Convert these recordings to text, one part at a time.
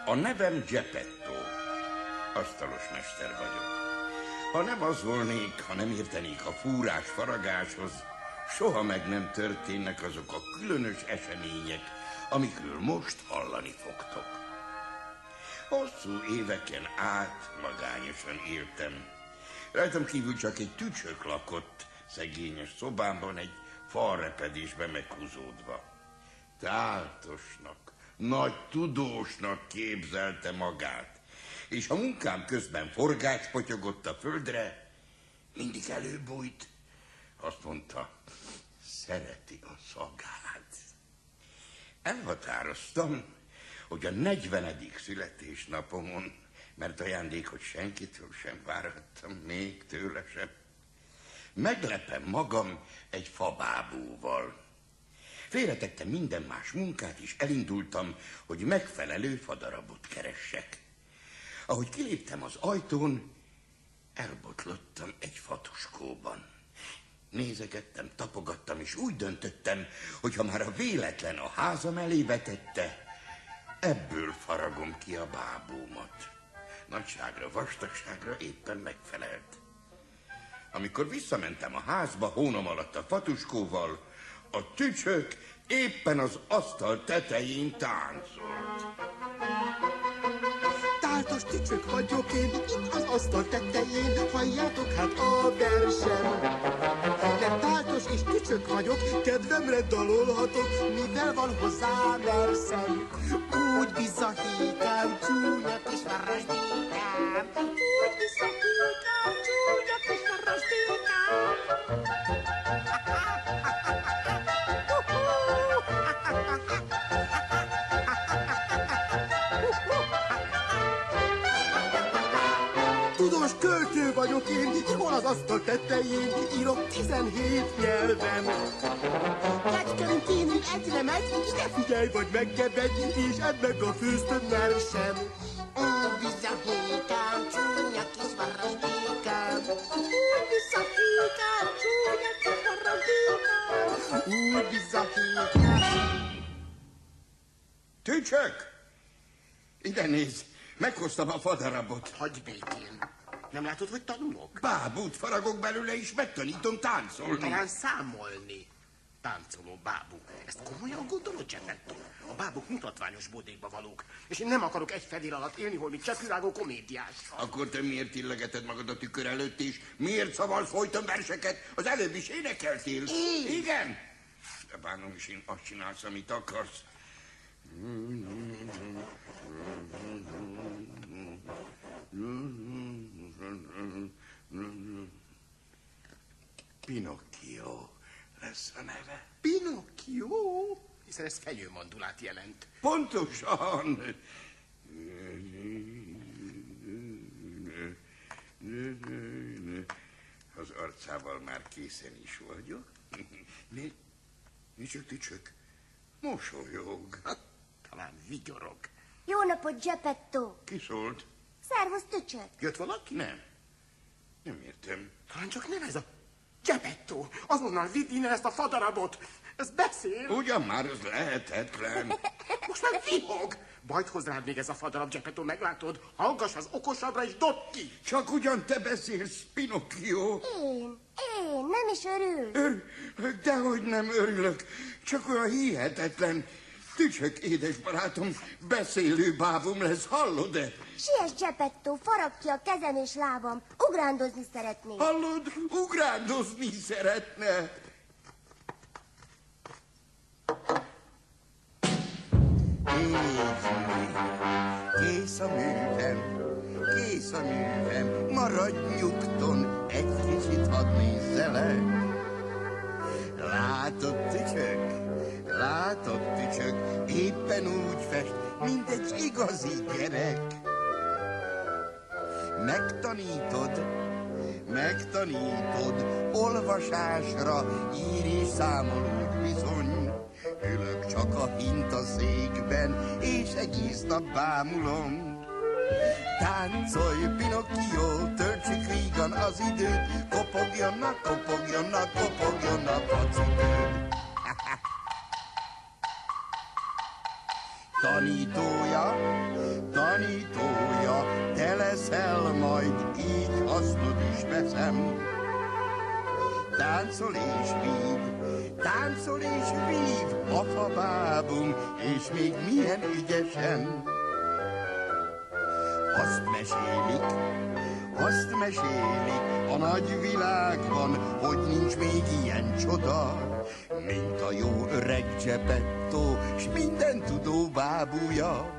A nevem Geppetto. Asztalos mester vagyok. Ha nem az volnék, ha nem értenék a fúrás-faragáshoz, soha meg nem történnek azok a különös események, amikről most hallani fogtok. Hosszú éveken át magányosan éltem. Rajtam kívül csak egy tücsök lakott szegényes szobámban, egy falrepedésbe meghúzódva. Táltosnak, nagy tudósnak képzelte magát, és a munkám közben forgács potyogott a földre, mindig előbújt. Azt mondta, szereti a szagát. Elhatároztam, hogy a 40. születésnapomon, mert ajándékot senkitől sem várhattam, még tőle sem, meglepem magam egy fabábúval. Félretettem minden más munkát, és elindultam, hogy megfelelő fadarabot keressek. Ahogy kiléptem az ajtón, elbotlottam egy fatuskóban. Nézegettem, tapogattam, és úgy döntöttem, hogy ha már a véletlen a házam elé vetette, ebből faragom ki a bábúmat. Nagyságra, vastagságra éppen megfelelt. Amikor visszamentem a házba, hónom alatt a fatuskóval, a tücsök éppen az asztal tetején táncolt. Táltos tücsök vagyok én, itt az asztal tetején, halljátok hát a versem. De táltos és tücsök vagyok, kedvemre dalolhatok, mivel van hozzá verszem. Úgy visszahíkám, csúnya kis varrasdékám, úgy visszahíkám, csúnya kis varrasdékám. Tudós költő vagyok én, hol az asztal tetején, írok 17 nyelven. Kecskerin kínül egy remek, ide figyelj vagy megkebedj, és edd meg a főztött versem. Úgy visszahíkám, csúnya kis varrasdékám, úgy visszahíkám, csúnya kis varrasdékám, úgy visszahíkám. Tücsök! Ide nézz! Meghoztam a fadarabot. Hagyj békén. Nem látod, hogy tanulok? Bábút faragok belőle, és megtanítom táncolni. Talán számolni. Táncoló bábú. Ezt komolyan gondolod, Geppetto? A bábuk mutatványos bodékba valók. És én nem akarok egy fedél alatt élni, hol mint csepürágó komédiás. Akkor te miért illegeted magad a tükör előtt, és miért szavalsz folyton verseket? Az előbb is énekeltél. Én? Igen? De bánom is, én azt csinálsz, amit akarsz. Pinocchio lesz a neve. Pinocchio? Hiszen ez fenyőmandulát jelent. Pontosan. Az arcával már készen is vagyok. Nincs tücsök. Mosolyog. Talán vigyorog. Jó napot, Geppetto! Ki szólt? Szervusz, tücsök! Jött valaki? Nem értem. Talán csak nem ez a... Geppetto! Azonnal vidd innen ezt a fadarabot! Ez beszél! Ugyan már, ez lehetetlen. Most már vihog! Bajt hoz rád még ez a fadarab, Geppetto, meglátod? Hallgass az okosabbra és dobd ki! Csak ugyan te beszélsz, Pinocchio. Én nem is örül. Dehogy nem örülök. Csak olyan hihetetlen. Tücsök, édes barátom, beszélő bábum lesz, hallod-e? Siess, Geppetto, faragd ki a kezem és lábam. Ugrándozni szeretnék. Hallod? Ugrándozni szeretne. Kész a művem, kész a művem, maradj nyugton, egy kicsit hadd nézzelek. Látod, tücsök, éppen úgy fest, mint egy igazi gyerek. Megtanítod, olvasásra, ír és számol úgy bizony. Ülök csak a hintaszékben, és egész nap bámulom. Táncolj, Pinocchio, töltsük vígan az időt, kopogjon a pacitőd. Tanítója tanítója, te leszel majd, így hasznot is veszem. Táncol és vív a fabábum, és még milyen ügyesen. Azt mesélik a nagy világban, hogy nincs még ilyen csoda, mint a jó öreg Geppetto, s minden tudó bábúja.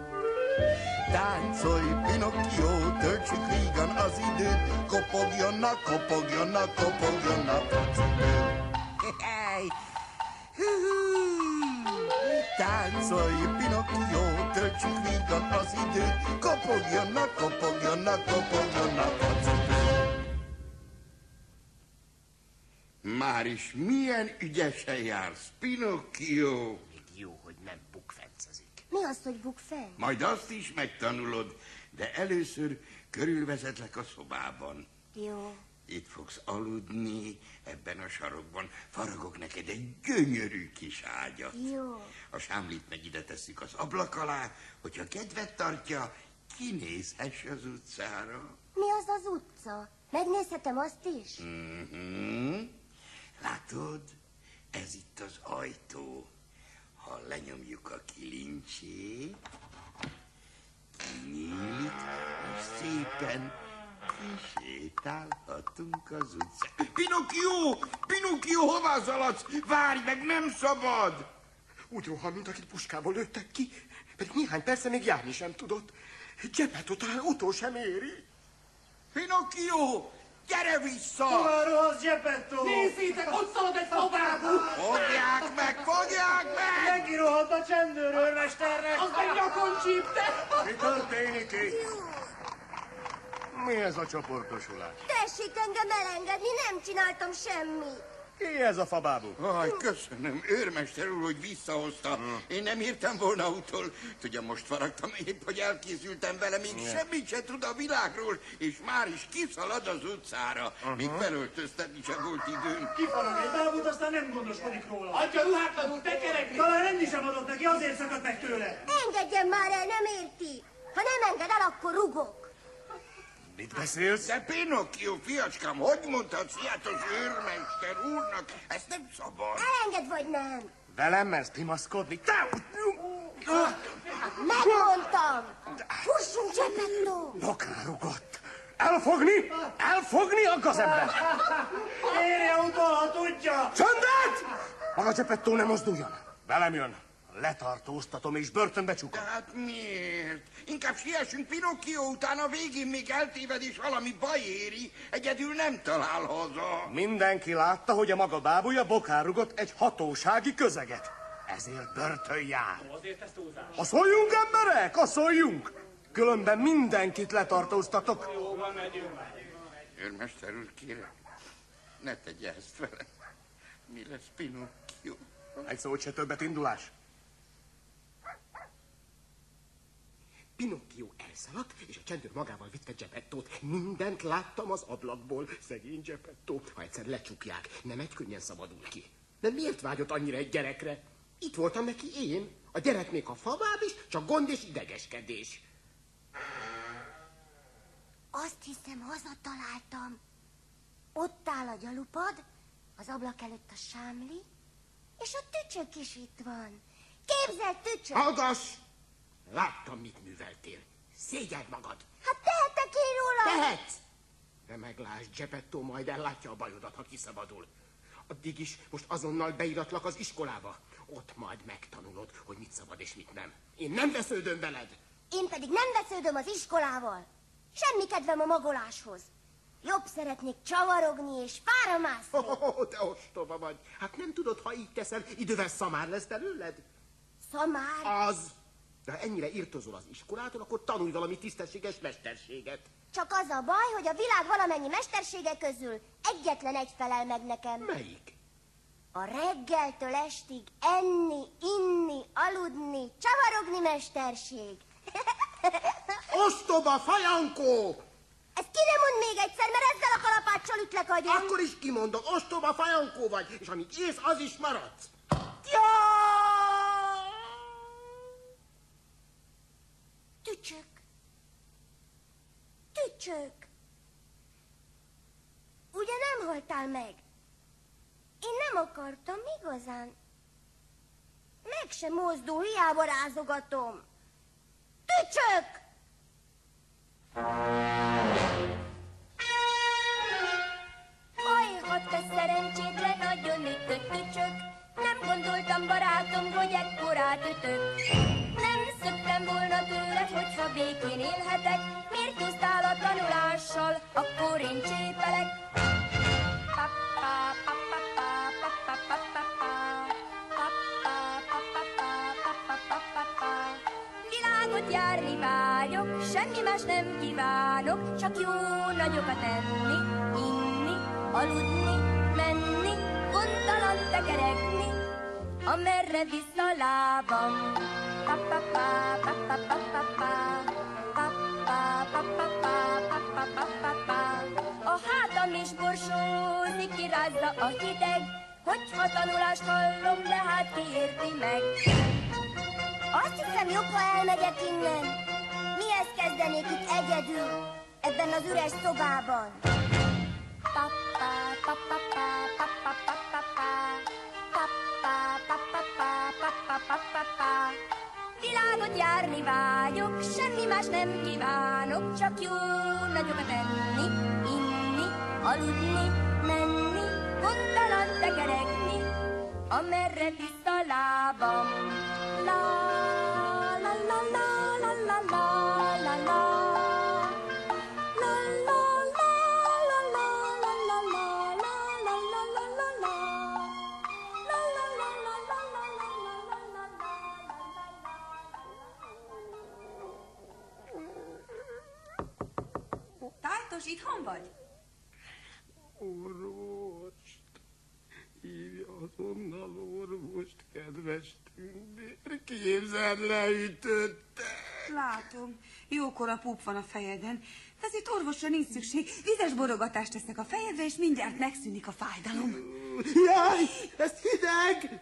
Táncolj, Pinocchio, töltsük vígan az időt, kopogjon a kocipő. Táncolj, Pinocchio, töltsük vígan az időt, kopogjon a kocipő. Már is milyen ügyesen jársz, Pinocchio. Még jó, hogy nem bukfencezik. Mi az, hogy bukfenc? Majd azt is megtanulod, de először körülvezetlek a szobában. Jó. Itt fogsz aludni, ebben a sarokban. Faragok neked egy gyönyörű kis ágyat. Jó. A sámlit meg ide tesszük az ablak alá, hogyha kedvet tartja, kinézhess az utcára. Mi az az utca? Megnézhetem azt is? Látod, ez itt az ajtó. Ha lenyomjuk a kilincsét, kinyílik, és szépen kisétálhatunk az utcán. Pinocchio, hová szaladsz? Várj meg, nem szabad! Úgy rohan, mint akit puskából lőttek ki, pedig néhány perce még járni sem tudott. Geppetto talán utol sem éri. Pinocchio, gyere vissza! Hova rohasz, Geppetto? Nézzétek, ott szalad egy fabábú! Fogják meg! Neki rohadt a csendőrőrmesternek! Az meg nyakon csípte! Mi történik itt? Mi ez a csoportosulás? Tessék engem elengedni, nem csináltam semmit. Ki ez a fabábú? Aj, köszönöm, őrmester úr, hogy visszahozta. Én nem értem volna utol. Tudja, most faragtam épp, hogy elkészültem vele, még semmit se tud a világról, és már is kiszalad az utcára. Még felöltöztetni sem volt időm. Kifalog egy bábút, aztán nem gondoskodik róla. Adja ruhátlanul tekerekni! Talán enni sem adott neki, azért szakadt meg tőle. Engedjen már el, nem érti. Ha nem enged el, akkor rugok. Mit beszélsz? De Pinocchio, fiacskám, hogy mondhatsz ilyet az őrmester úrnak? Ezt nem szabad. Elenged vagy nem? Velem mersz pimaszkodni? Te! Megmondtam. Fussunk, Geppetto. Nyakán rugott. Elfogni? Elfogni a gazember! Érje utol, ha tudja. Csöndet! Maga Geppetto nem mozduljon. Velem jön. Letartóztatom és börtönbe csukom. De hát miért? Inkább siessünk Pinocchio után, a végén még eltéved és valami baj éri. Egyedül nem talál haza. Mindenki látta, hogy a maga bábúja bokán rugott egy hatósági közeget. Ezért börtön jár. Azért ezt túlzás. A szóljunk, emberek, a szóljunk! Különben mindenkit letartóztatok. Jóban megyünk. Őrmester úr, kérem, ne tegye ezt vele. Mi lesz Pinocchio? Egy szót se többet, indulás. Pinocchio elszaladt, és a csendőr magával vitte Geppettót. Mindent láttam az ablakból. Szegény Geppetto, ha egyszer lecsukják, nem egy könnyen szabadul ki. De miért vágyott annyira egy gyerekre? Itt voltam neki én. A gyerek még a fabáb is, csak gond és idegeskedés. Azt hiszem, hazataláltam. Ott áll a gyalupad, az ablak előtt a sámli, és a tücsök is itt van. Képzeld, tücsök! Hallgass! Láttam, mit műveltél. Szégyeld magad! Hát tehetek én róla! Tehetsz! De meglásd, Geppetto majd ellátja a bajodat, ha kiszabadul. Addig is most azonnal beíratlak az iskolába. Ott majd megtanulod, hogy mit szabad és mit nem. Én nem vesződöm veled. Én pedig nem vesződöm az iskolával. Semmi kedvem a magoláshoz. Jobb szeretnék csavarogni és fára mászni. Te ostoba vagy. Hát nem tudod, ha így teszel, idővel szamár lesz belőled? Szamár, Az. De ha ennyire irtozol az iskolától, akkor tanulj valami tisztességes mesterséget. csak az a baj, hogy a világ valamennyi mestersége közül egyetlen egy felel meg nekem. Melyik? A reggeltől estig enni, inni, aludni, csavarogni mesterség. Ostoba fajankó! Ezt ki nem mond még egyszer, mert ezzel a kalapáccsal ütlek agyon. Akkor is kimondom, ostoba fajankó vagy, és amit ész, az is maradsz. Tücsök, Tücsök! Ugye nem haltál meg? Én nem akartam igazán. Meg sem mozdul, hiába rázogatom. Tücsök! Hajhat te szerencsétlen, nagyon ütött tücsök. Nem gondoltam, barátom, hogy ekkorát ütök. Nem szöktem volna tőled, hogyha békén élhetek. Miért úsztál a tanulással, akkor én csépelek. Világot járni vágyok, semmi más nem kívánok, csak jó nagyokat enni, inni, aludni, menni, gondtalan tekeregni, amerre visz a lábam. A hátam is borsózik, kirázza a hideg, hogyha tanulást hallom, de hát ki érti meg. Azt hiszem, jobb, ha elmegyek innen. Mihez kezdenék itt egyedül, ebben az üres szobában? Világot járni vágyok, semmi más nem kívánok, csak jó nagyokat enni, inni, aludni, menni, gondtalan tekeregni, amerre visz a lábam. La la la la la la la la la. La la la la la la la la la la la la la la. La la la la la la la la la la. Tártos, itthon vagy? Orvost! Hívja azonnal orvost, kedves tündér! Képzeld, leütötte! Látom, jókora púp van a fejeden, de azért orvosra nincs szükség. Vizes borogatást teszek a fejedre, és mindjárt megszűnik a fájdalom. Jaj, ez hideg!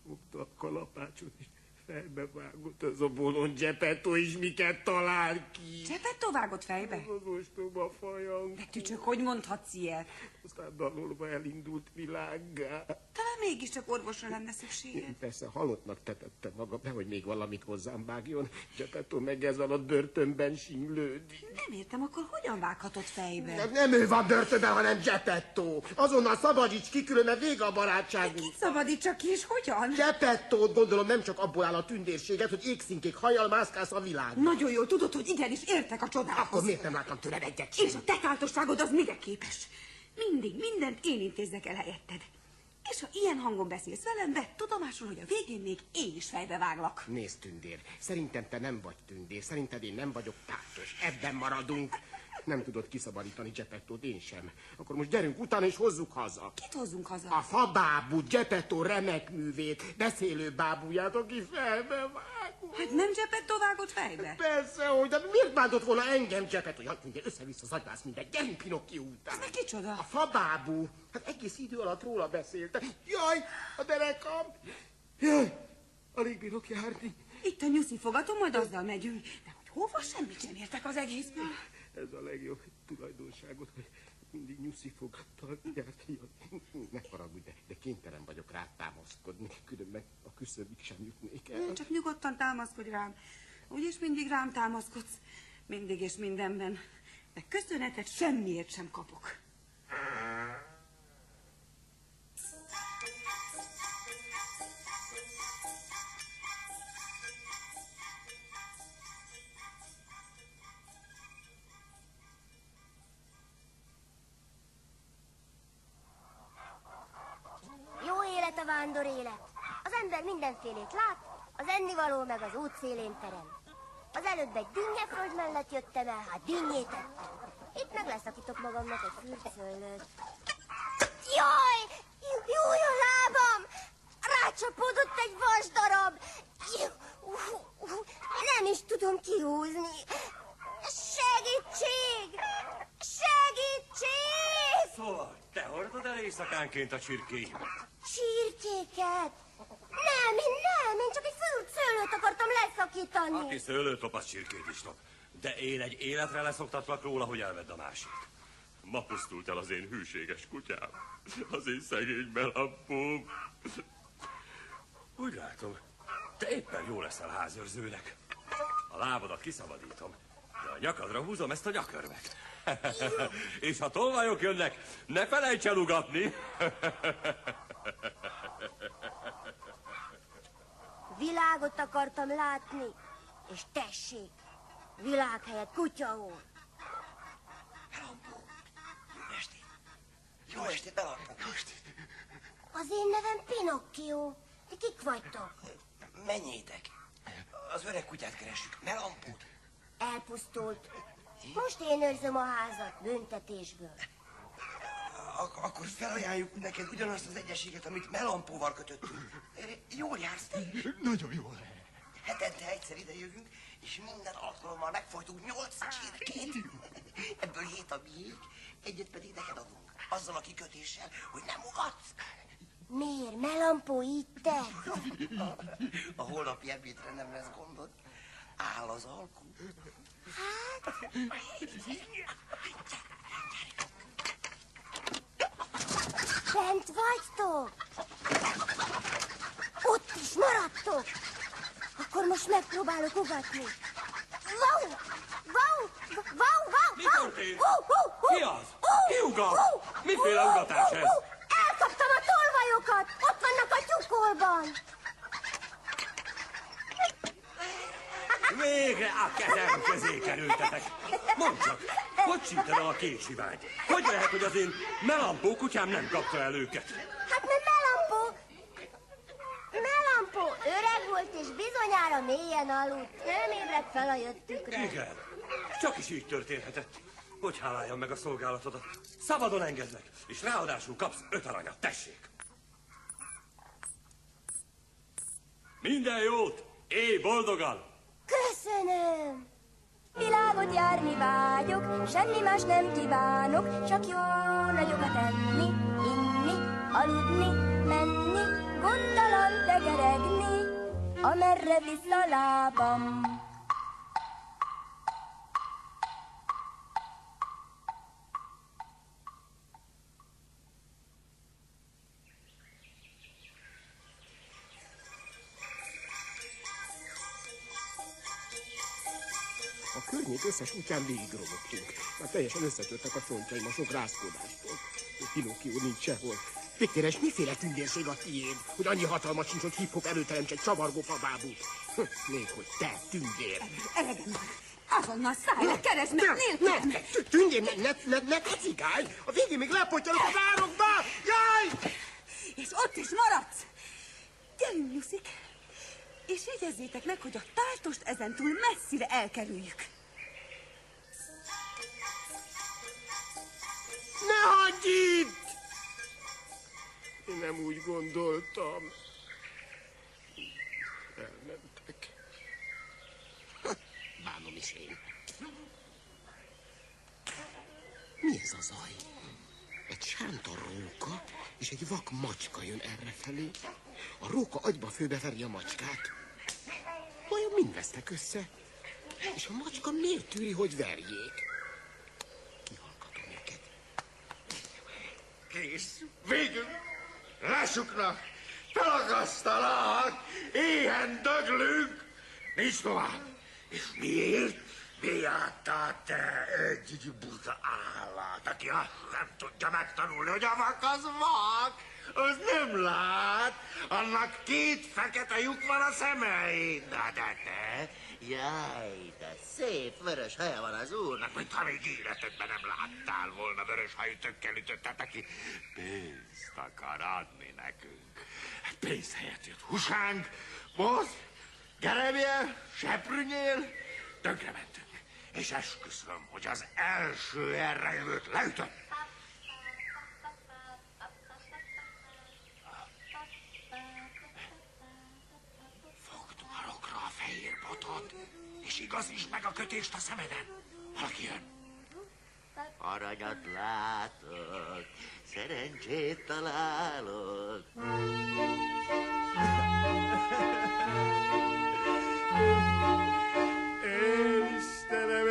Fogta a kalapácsot, és fejbe vágott ez a bolond Geppetto is, miket talál ki. Geppetto vágott fejbe? Az ostoba fajang. De Tücsök, hogy mondhatsz ilyet? Aztán dalolva elindult világgá. Talán mégiscsak orvosra lenne szükséged. Persze halottnak tetette maga, nehogy még valamit hozzám vágjon. Geppetto meg ez alatt börtönben singlődik. Nem értem, akkor hogyan vághatott fejbe? Nem ő van börtönben, hanem Geppetto. Azonnal szabadíts ki, különben vége a barátságunk. Kit szabadítsa ki, és hogyan? Geppettót gondolom nem csak abból áll a tündérséget, hogy égszínkék hajjal mászkálsz a világban. Nagyon jól tudod, hogy igenis értek a csodához. Akkor miért nem láttam tőled egyet sem? És a te táltosságod az mire képes? Mindig mindent én intézzek el helyetted. És ha ilyen hangon beszélsz velem, vedd tudomásul, hogy a végén még én is fejbeváglak. Nézd, tündér, szerintem te nem vagy tündér, szerinted én nem vagyok tártos. Ebben maradunk. Nem tudod kiszabadítani Geppettót, én sem. Akkor most gyerünk utána és hozzuk haza. Kit hozzunk haza? A fabábút, Geppetto remek művét, beszélő bábúját, aki felbevágott. Hát nem Geppetto vágott fejbe? Persze, hogy, de miért bántott volna engem Geppetto? Jaj, tündér, össze-vissza zagyvász mindegy, gyerünk Pinocchio után. Ez meg kicsoda? A fabábú. Hát egész idő alatt róla beszéltek. Jaj, a derekam. Jaj, alig bírok járni. Itt a nyuszi fogatom, majd azzal megyünk. De hogy hova, semmit sem értek az egészből. Ez a legjobb tulajdonságot, hogy mindig nyuszi fogattal járni. Ne haragudj, de kénytelen vagyok rád támaszkodni, különben a küszöbig sem jutnék el. Csak nyugodtan támaszkodj rám. Úgyis mindig rám támaszkodsz. Mindig és mindenben. De köszönetet semmiért sem kapok. Jó élet a vándor élet. Az ember mindenfélét lát, az ennivaló meg az útszélén terem. Az előbb egy dinnyeföld mellett jöttem el, hát dinnyét ettem. Itt meg leszakítok magamnak egy fürtszöllőt. Jaj! Júj a lábam! Rácsapódott egy vasdarab! Nem is tudom kihúzni. Segítség! Segítség! Szóval, te hordod el éjszakánként a csirkéimet? Csirkéket? Nem, én csak egy fürtszöllőt akartam leszakítani. Aki szőlőtopasz csirkét is nap. De én egy életre leszoktatlak róla, hogy elvedd a másik. Ma pusztult el az én hűséges kutyám. Az én szegény melampóm. Úgy látom, te éppen jó leszel házőrzőnek. A lábadat kiszabadítom, de a nyakadra húzom ezt a nyakörvet. És ha tolvajok jönnek, ne felejts el ugatni. Világot akartam látni, és tessék, világ helyett kutyaó. Melampó, jó estét! Jó estét, Melampó! Jó estét! Az én nevem Pinocchio. Ti kik vagytok? Menjétek! Az öreg kutyát keressük, Melampót. Elpusztult. Most én őrzöm a házat büntetésből. Akkor felajánljuk neked ugyanazt az egyességet, amit Melampóval kötöttünk. Jól jársz te is? Nagyon jól. Hetente egyszer ide jövünk, és minden alkalommal megfojtunk 8 csirkét. Ebből 7 a miénk, egyet pedig neked adunk. Azzal a kikötéssel, hogy nem ugatsz. Miért? Melampó így tett? A holnapi ebédre nem lesz gondod. Áll az alkú. Hát? Bent vagytok? Ott is maradtok? Akkor most megpróbálok ugatni. Wow! Wow! Wow! Wow! Mi történt? Ki az? Ki ugat? Miféle ugatás ez? Elkaptam a tolvajokat! Ott vannak a tyúkolban! Végre a kezem közé kerültetek. Mondd csak, hogy csípted el a késiványt? Hogy lehet, hogy az én Melampó kutyám nem kapta el őket? Hát mert Melampó öreg volt és bizonyára mélyen aludt. Nem ébredt fel a jöttükre. Igen, csak is így történhetett. Hogy háláljam meg a szolgálatodat? Szabadon engedlek, és ráadásul kapsz 5 aranyat, tessék. Minden jót, élj boldogan! Köszönöm! Világot járni vágyok, semmi más nem kívánok, csak jó nagyokat enni, inni, aludni, menni, gondtalan tekeregni, amerre visz a lábam. A környék összes útján végigrobogtunk. Már teljesen összetörtek a csontjaim a sok rázkódástól. Pinocchio nincs sehol. Végtére, miféle tündérség a tiéd, hogy annyi hatalmas sincs, hogy hip-hop előteremts egy csavargó fabábút? Még hogy te, tündér. Elegem van. Azonnal szállj le, keresd meg nélkülem. Tündér, ne kacigálj! A végén még lepotyolok az árokba! Jaj! És ott is maradsz. Gyerünk, Nyuszik. És jegyezzétek meg, hogy a táltost ezentúl messzire elkerüljük. Ne hagyj itt! Én nem úgy gondoltam. Elmentek. Bánom is én. Mi ez a zaj? Egy sánta róka és egy vak macska jön errefelé. A róka agyba főbeveri a macskát. Vajon mind vesztek össze? És a macska miért tűri, hogy verjék? Kihallgatom őket. Kész. Végül. Lássuknak. Felakasztalak. Éhen döglünk. Nincs tovább. És miért? Miatta te egy buta állat, aki azt nem tudja megtanulni, hogy a vak az vak, az nem lát, annak 2 fekete lyuk van a szemein. De te, jaj, de szép vörös haja van az úrnak, mintha még életedben nem láttál volna vörös hajú tökkel ütöttet, aki pénzt akar adni nekünk. Pénz helyett jött husánk, most, gerevje, seprűnyél, tönkre mentünk. És esküszöm, hogy az első erre jövőt leütött. Fogd marokra a fehér botot, és igazítsd meg a kötést a szemeden. Valaki jön. Aranyat látok, szerencsét találok. Istenem,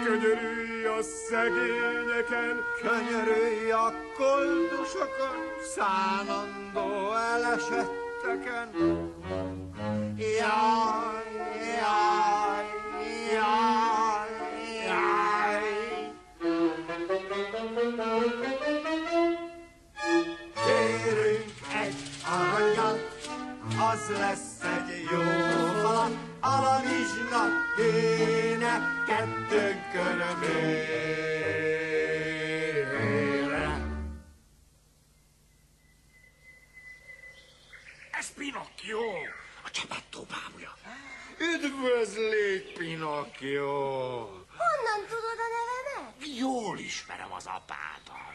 Könyörülj a szegényeken, könyörülj a koldusokon, szánandó elesetteken. Jaj, jaj, jaj, jaj. Kérünk egy aranyat, az lesz egy jó falat, alamizsnak kéne kettőnk örömére. Ez Pinocchio, a Geppetto bábja. Üdvözlék, Pinocchio! Honnan tudod a nevemet? Jól ismerem az apádat.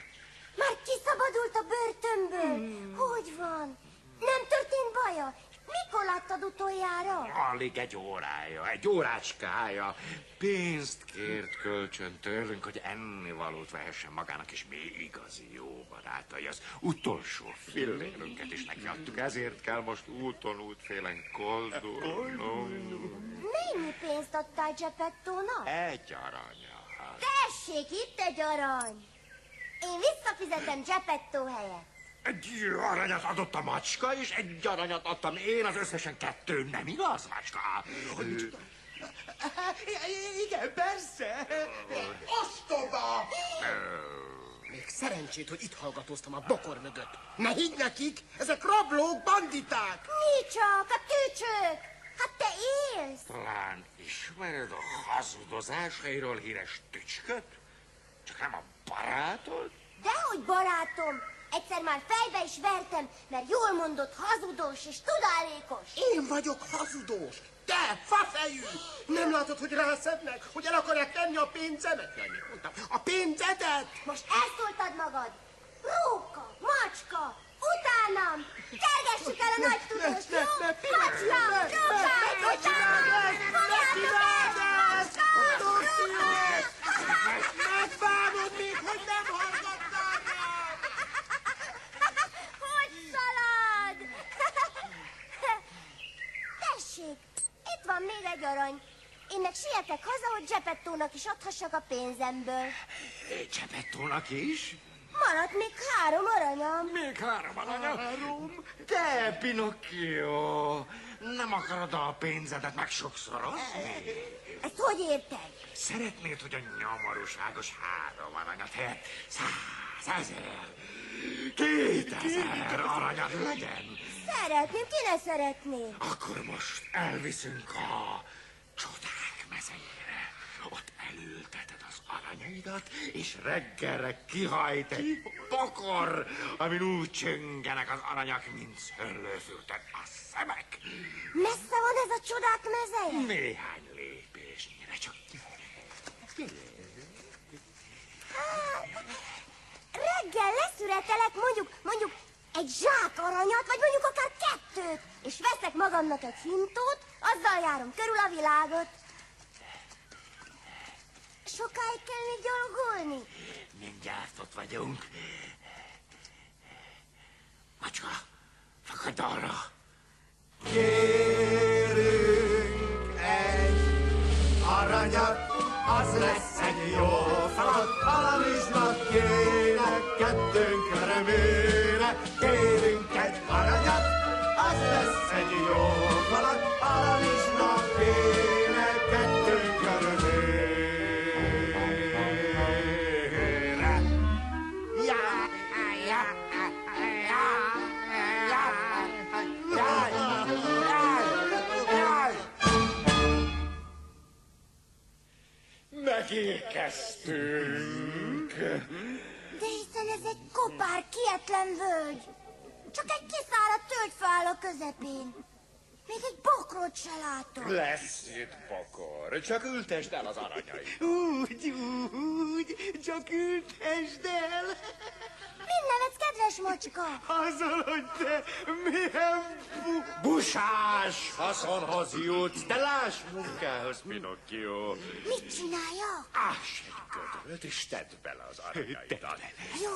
Már kiszabadult a börtönből. Hogy van? Nem történt baja? Mikor láttad utoljára? Alig egy órája, egy órácskája. Pénzt kért kölcsön tőlünk, hogy ennivalót vehessen magának, és mi igazi jó barátai. Az utolsó fillérünket is nekiadtuk, ezért kell most úton útfélen koldulnunk. Mennyi pénzt adtál Geppettónak? Egy aranyat. Tessék, itt egy arany. Én visszafizetem Geppetto helyett. Egy aranyat adott a macska, és egy aranyat adtam én, az összesen 2, nem igaz, macska? Igen, persze. Ostoba! Még szerencsét, hogy itt hallgatóztam a bokor mögött. Ne higgy nekik, ezek rablók, banditák! Mi csak, a tücsök! Hát te élsz! Talán ismered a hazudozásairól híres tücsköt? Csak nem a barátod? Dehogy barátom! Egyszer már fejbe is vertem, mert jól mondott, hazudós és tudálékos. Én vagyok hazudós! Te, fafejű! Nem látod, hogy rászednek? Hogy el akarják tenni a pénzemet? Jaj, mit mondtam? A pénzedet! Most elszóltad magad! Róka, macska, utánam! Kergessük el a nagy tudóst, jó? Macska, róka, utánam! Fogjátok el! Macska, róka! Megbánod még, hogy nem hallgattál rám! Hogy szalad? Tessék, itt van még egy arany. Én meg sietek haza, hogy Geppettónak is adhassak a pénzemből. Geppettónak is? Maradt még 3 aranyam. Még 3 aranyam? 3? Te, Pinocchio, nem akarod a pénzedet meg sokszorozni? Ezt hogy érted? Szeretnéd, hogy a nyomorúságos 3 aranyat helyett 100 000, 2000 aranyat legyen? Szeretném, ki ne szeretné? Akkor most elviszünk a csodák mezejére. Ott elülteted az aranyaidat, és reggelre kihajt egy pokor, amin úgy csöngenek az aranyak, mint szőlőfürtet a szemek. Messze van ez a csodák mezeje? Néhány lépésnyire, csak reggel leszüretelek mondjuk egy zsák aranyat, vagy mondjuk akár 2, és veszek magamnak egy hintót, azzal járom körül a világot. Sokáig kell még gyalogolni? mindjárt ott vagyunk. Macska, fakadj arra! Kérünk egy aranyat, az lesz egy jó falat, alamizsnak kéne kettőnk örömére. Kérünk egy aranyat, az lesz egy jó falat, alamizsnak kéne kettőnk örömére. Megérkeztünk. De hiszen ez egy kopár, kietlen völgy. Csak egy kiszáradt tölgyfa áll a közepén. Még egy bokrot se látok. Lesz itt pokor, csak ültesd el az aranyait. Úgy, csak ültesd el. Mind nevetsz, kedves macska? Azzal, hogy te milyen Busás haszonhoz jutsz, de láss munkához, Pinocchio. Mit csináljak? Áss egy gödröt, és tedd bele az aranyaidat. Jó.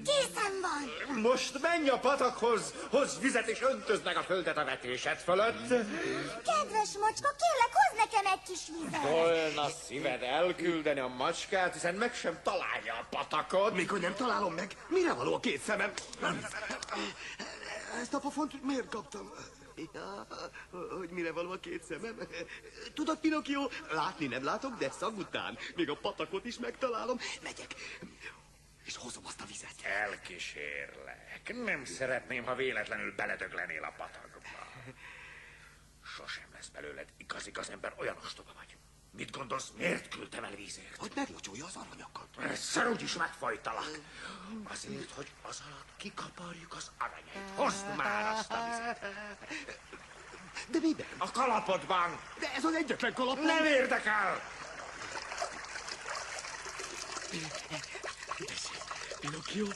Készen van. Most menj a patakhoz, hozz vizet és öntözd meg a földet a vetésed fölött. Kedves macska, kérlek, hozz nekem egy kis vizet. Volna szíved elküldeni a macskát, hiszen meg sem találja a patakot. Mikor nem találom meg, mire való a két szemem? Ezt a pofont miért kaptam? Ja, hogy mire való a két szemem? Tudod, Pinocchio, látni nem látok, de szag után még a patakot is megtalálom. Megyek, és hozom azt a vizet. Elkísérlek. Nem szeretném, ha véletlenül beledöglenél a patakba. Sosem lesz belőled igazi gazember, olyan ostoba vagy. Mit gondolsz, miért küldtem el vízért? Hogy meglocsolja az aranyakat. Egyszer úgyis megfojtalak. Azért, hogy az alatt kikaparjuk az aranyait. Hozd már azt a vizet. De miben? A kalapodban. De ez az egyetlen kalapom. Nem érdekel. Pinocchio,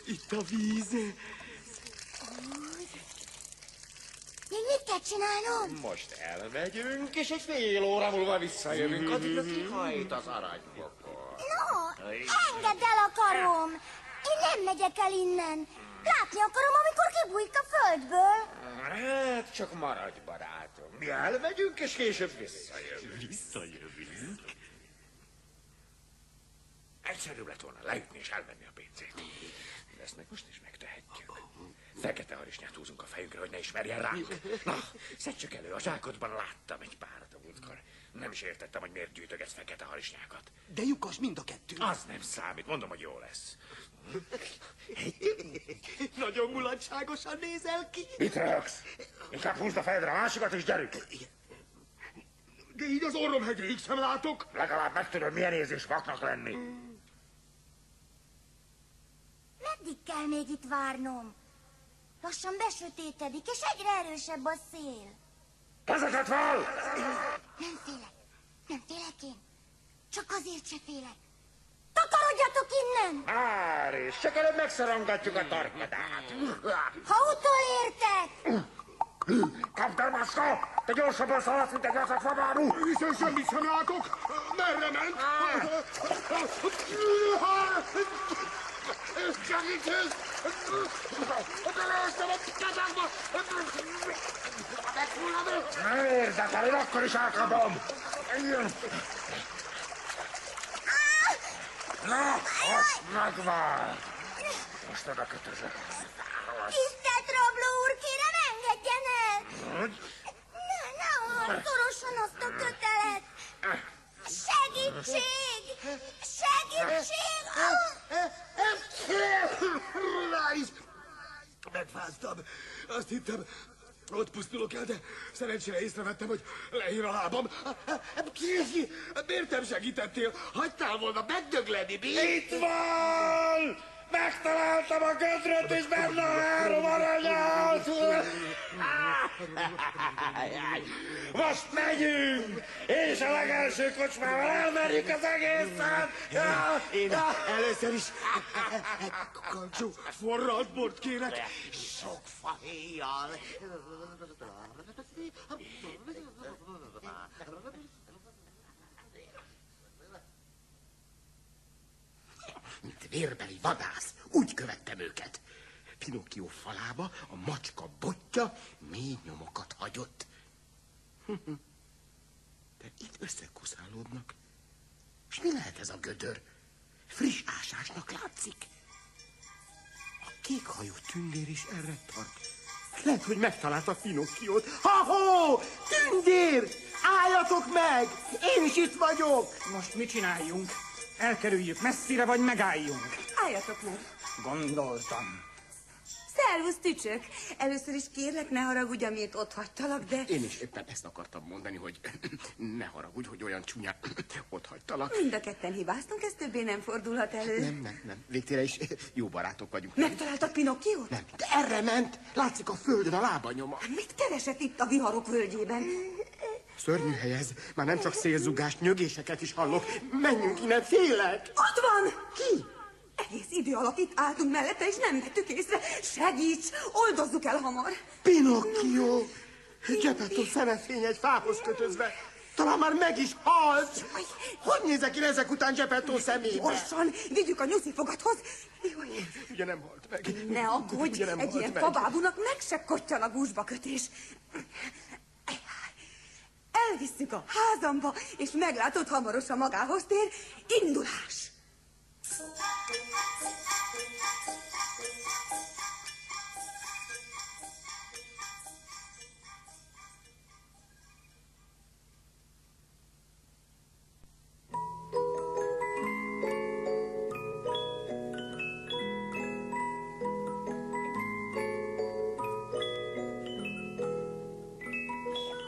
itt a víz. Még mit kell csinálnom? Most elmegyünk, és egy fél óra múlva visszajövünk, addigra kihajt az aranybokor. No, engedd el a karom. Én nem megyek el innen. Látni akarom, amikor kibújik a földből. Hát, csak maradj, barátom. Mi elmegyünk, és később visszajövünk. Visszajövünk? Egyszerűbb lett volna leütni és elvenni a pénzét. De ezt meg most is megtehetjük. Fekete harisnyát húzunk a fejünkre, hogy ne ismerjen ránk. Na, szedd csak elő, a zsákodban láttam egy párat a múltkor. Nem is értettem, hogy miért gyűjtögetsz fekete harisnyákat. De lyukas mind a kettő. Az nem számít, mondom, hogy jó lesz. Nagyon mulatságosan nézel ki. Mit röhögsz? Inkább húzd a fejedre a másikat, és gyerünk! De így az orrom hegyéig sem látok. Legalább megtudod, milyen érzés vaknak lenni. Meddig kell még itt várnom? Lassan besötétedik, és egyre erősebb a szél. Kezeket fel! Nem félek. Nem félek én. Csak azért se félek. Takarodjatok innen! Már és csak előbb megszorongatjuk a torpedát. Ha utolértek! Kapd el, Macska! Te gyorsabban szaladsz, mint egy gazdag fabárú! Hiszen semmit sem látok. Merre ment? Segítség! Belőztem a kezembe! Megfulladok! Nem érdekel, én akkor is elkapom! Na, most megvan! Most oda kötözök. Tisztelt rabló úr, kérem, engedjen el! Ne szorosan azt a kötelet! Segítség! Segítség! Ráis! Megfáztam. Azt hittem, ott pusztulok el, de szerencsére észrevettem, hogy leír a lábam. Kézi, miért nem segítettél? Hagytál volna megdögleni, mi? Itt van! Megtaláltam a gödröt, és benne a 3 aranyat! Most megyünk! És a legelső kocsmával elmerjük az egészet! Én először is kancsó forralt bort kérek. Sok fahéjjal. Mint vérbeli vadász, úgy követtem őket. Pinocchio falába a macska botja mély nyomokat hagyott. De itt összekuszálódnak. És mi lehet ez a gödör? Friss ásásnak látszik. A kékhajú tündér is erre tart. Lehet, hogy megtalálta Pinocchiót. Ha-ho! Tündér! Álljatok meg! Én is itt vagyok! Most mit csináljunk? Elkerüljük messzire, vagy megálljunk? Álljatok meg! Gondoltam. Szervusz, tücsök! Először is kérlek, ne haragudj, amiért ott hagytalak, de... Én is éppen ezt akartam mondani, hogy ne haragudj, hogy olyan csúnyán ott hagytalak. Mind a ketten hibáztunk, ez többé nem fordulhat elő. Nem. Végtére is jó barátok vagyunk. Megtaláltad Pinocchiót? Nem, de erre ment. Látszik a földön a lábanyoma. Mit keresett itt a viharok völgyében? Szörnyű hely ez. Már nem csak szélzugást, nyögéseket is hallok. Menjünk innen, félek! Ott van! Ki? Egész idő alatt itt álltunk mellette, és nem vettük észre. Segíts! Oldozzuk el hamar! Pinocchio! Geppetto szemefény egy fához kötözve. Talán már meg is halt. Hogy nézek én ezek után Geppetto szemébe? Gyorsan, vigyük a nyuszi fogathoz. Ugye nem halt meg? Ne aggódj, Ugye nem egy halt ilyen meg? fabábúnak meg se kottyan a gúzsba kötés. Elvisszük a házamba, és meglátod, hamarosan magához tér. Indulás!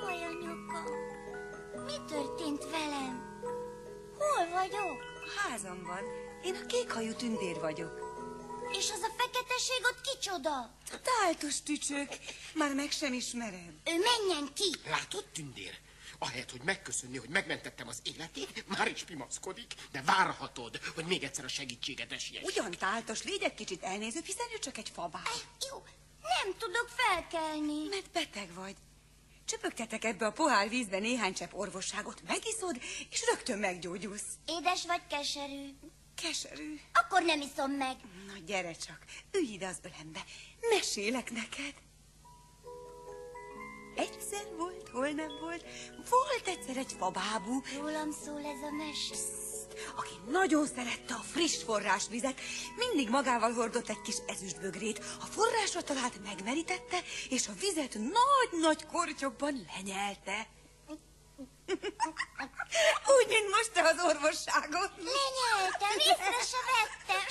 Jaj, a nyakam. Mi történt velem? Hol vagyok? Házamban. Én a kékhajú tündér vagyok. És az a feketeség ott kicsoda? Táltos tücsök. Már meg sem ismerem. Ő menjen ki! Látod, tündér? Ahelyett, hogy megköszönni, hogy megmentettem az életét, már is pimaszkodik. De várhatod, hogy még egyszer a segítséget esélyes. Ugyan táltos, légy egy kicsit elnézőbb, hiszen ő csak egy fabá. Jó, nem tudok felkelni. Mert beteg vagy. Csöpögtetek ebbe a pohár vízbe néhány csepp orvosságot, megiszod, és rögtön meggyógyulsz. Édes vagy keserű? Keserű. Akkor nem iszom meg. Na, gyere csak, ülj ide az ölembe, mesélek neked. Egyszer volt, hol nem volt, volt egyszer egy fabábú, Rólam szól ez a mese. aki nagyon szerette a friss forrásvizet, mindig magával hordott egy kis ezüstbögrét. A forrásra talált, megmerítette, és a vizet nagy-nagy kortyokban lenyelte. Úgy, mint most te az orvosságot. Lenyeltem, észre se vettem.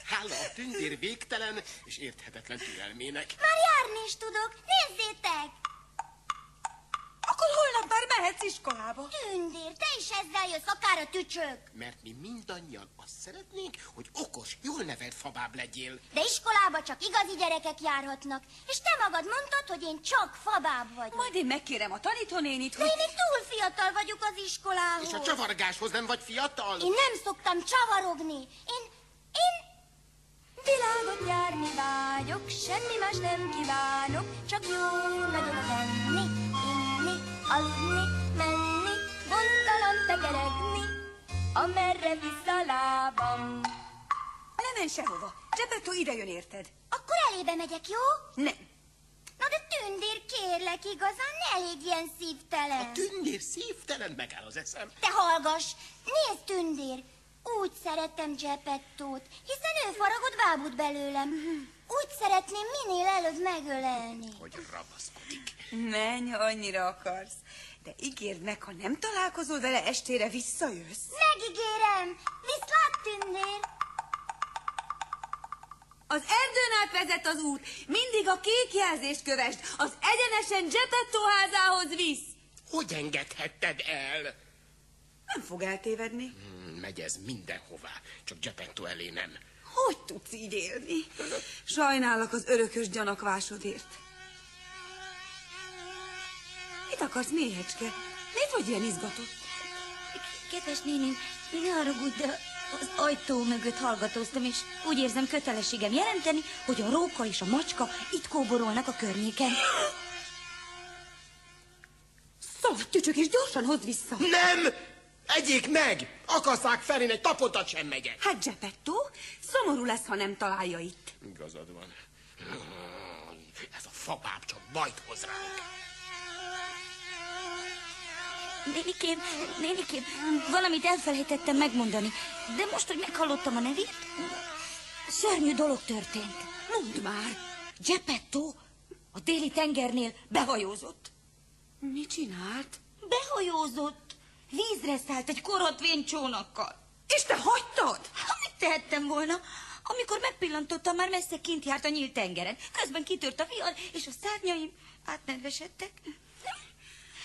Hála a tündér végtelen és érthetetlen türelmének. Már járni is tudok, nézzétek! Akkor holnap már mehetsz iskolába. Tündér, te is ezzel jössz, akár a tücsök. Mert mi mindannyian azt szeretnénk, hogy okos, jól nevelt fabáb legyél. De iskolába csak igazi gyerekek járhatnak. És te magad mondtad, hogy én csak fabáb vagyok. Majd én megkérem a tanítónénit, De hogy... én még túl fiatal vagyok az iskolához. És a csavargáshoz nem vagy fiatal? Én nem szoktam csavarogni. Én... Világot járni vágyok, semmi más nem kívánok, csak jó nagyokat enni, inni, aludni, menni, gondtalan tekeregni, amerre visz a lábam. Ne menj sehova, Geppetto ide jön, érted? Akkor elébe megyek, jó? Nem. Na de tündér, kérlek, igazán ne légy ilyen szívtelen. A tündér szívtelen, megáll az eszem. Te hallgass, nézd, tündér, úgy szerettem Geppettót, hiszen ő faragott bábút belőlem. Úgy szeretném minél előbb megölelni. Hogy rabaszkodik. Menj, ha annyira akarsz. De ígérd meg, ha nem találkozol vele, estére visszajössz. Megígérem, viszlát, tündér. Az erdőn át vezet az út, mindig a kék jelzést kövesd, az egyenesen Geppetto házához visz. Hogy engedhetted el? Nem fog eltévedni. Megy ez mindenhová, csak Geppetto elé nem. Hogy tudsz így élni? Sajnálok az örökös gyanakvásodért. Mit akarsz, méhecske? Miért vagy ilyen izgatott? Kedves néném, ne haragudj, de az ajtó mögött hallgatóztam, és úgy érzem kötelességem jelenteni, hogy a róka és a macska itt kóborolnak a környéken. Szaladj, tücsök, és gyorsan hozd vissza. Nem! Egyék meg! Akasszák fel, én egy tapotat sem megyek. Hát Geppetto, szomorú lesz, ha nem találja itt. Igazad van. Ez a fabáb csak bajt hoz ránk. Nénikém, valamit elfelejtettem megmondani, de most, hogy meghallottam a nevét, szörnyű dolog történt. Mondd már. Geppetto a déli tengernél behajózott. Mit csinált? Behajózott. Vízre szállt egy korhatvén csónakkal. És te hagytad? Mit tehettem volna? Amikor megpillantottam, már messze kint járt a nyílt tengeren. Közben kitört a vihar, és a szárnyaim átnedvesedtek.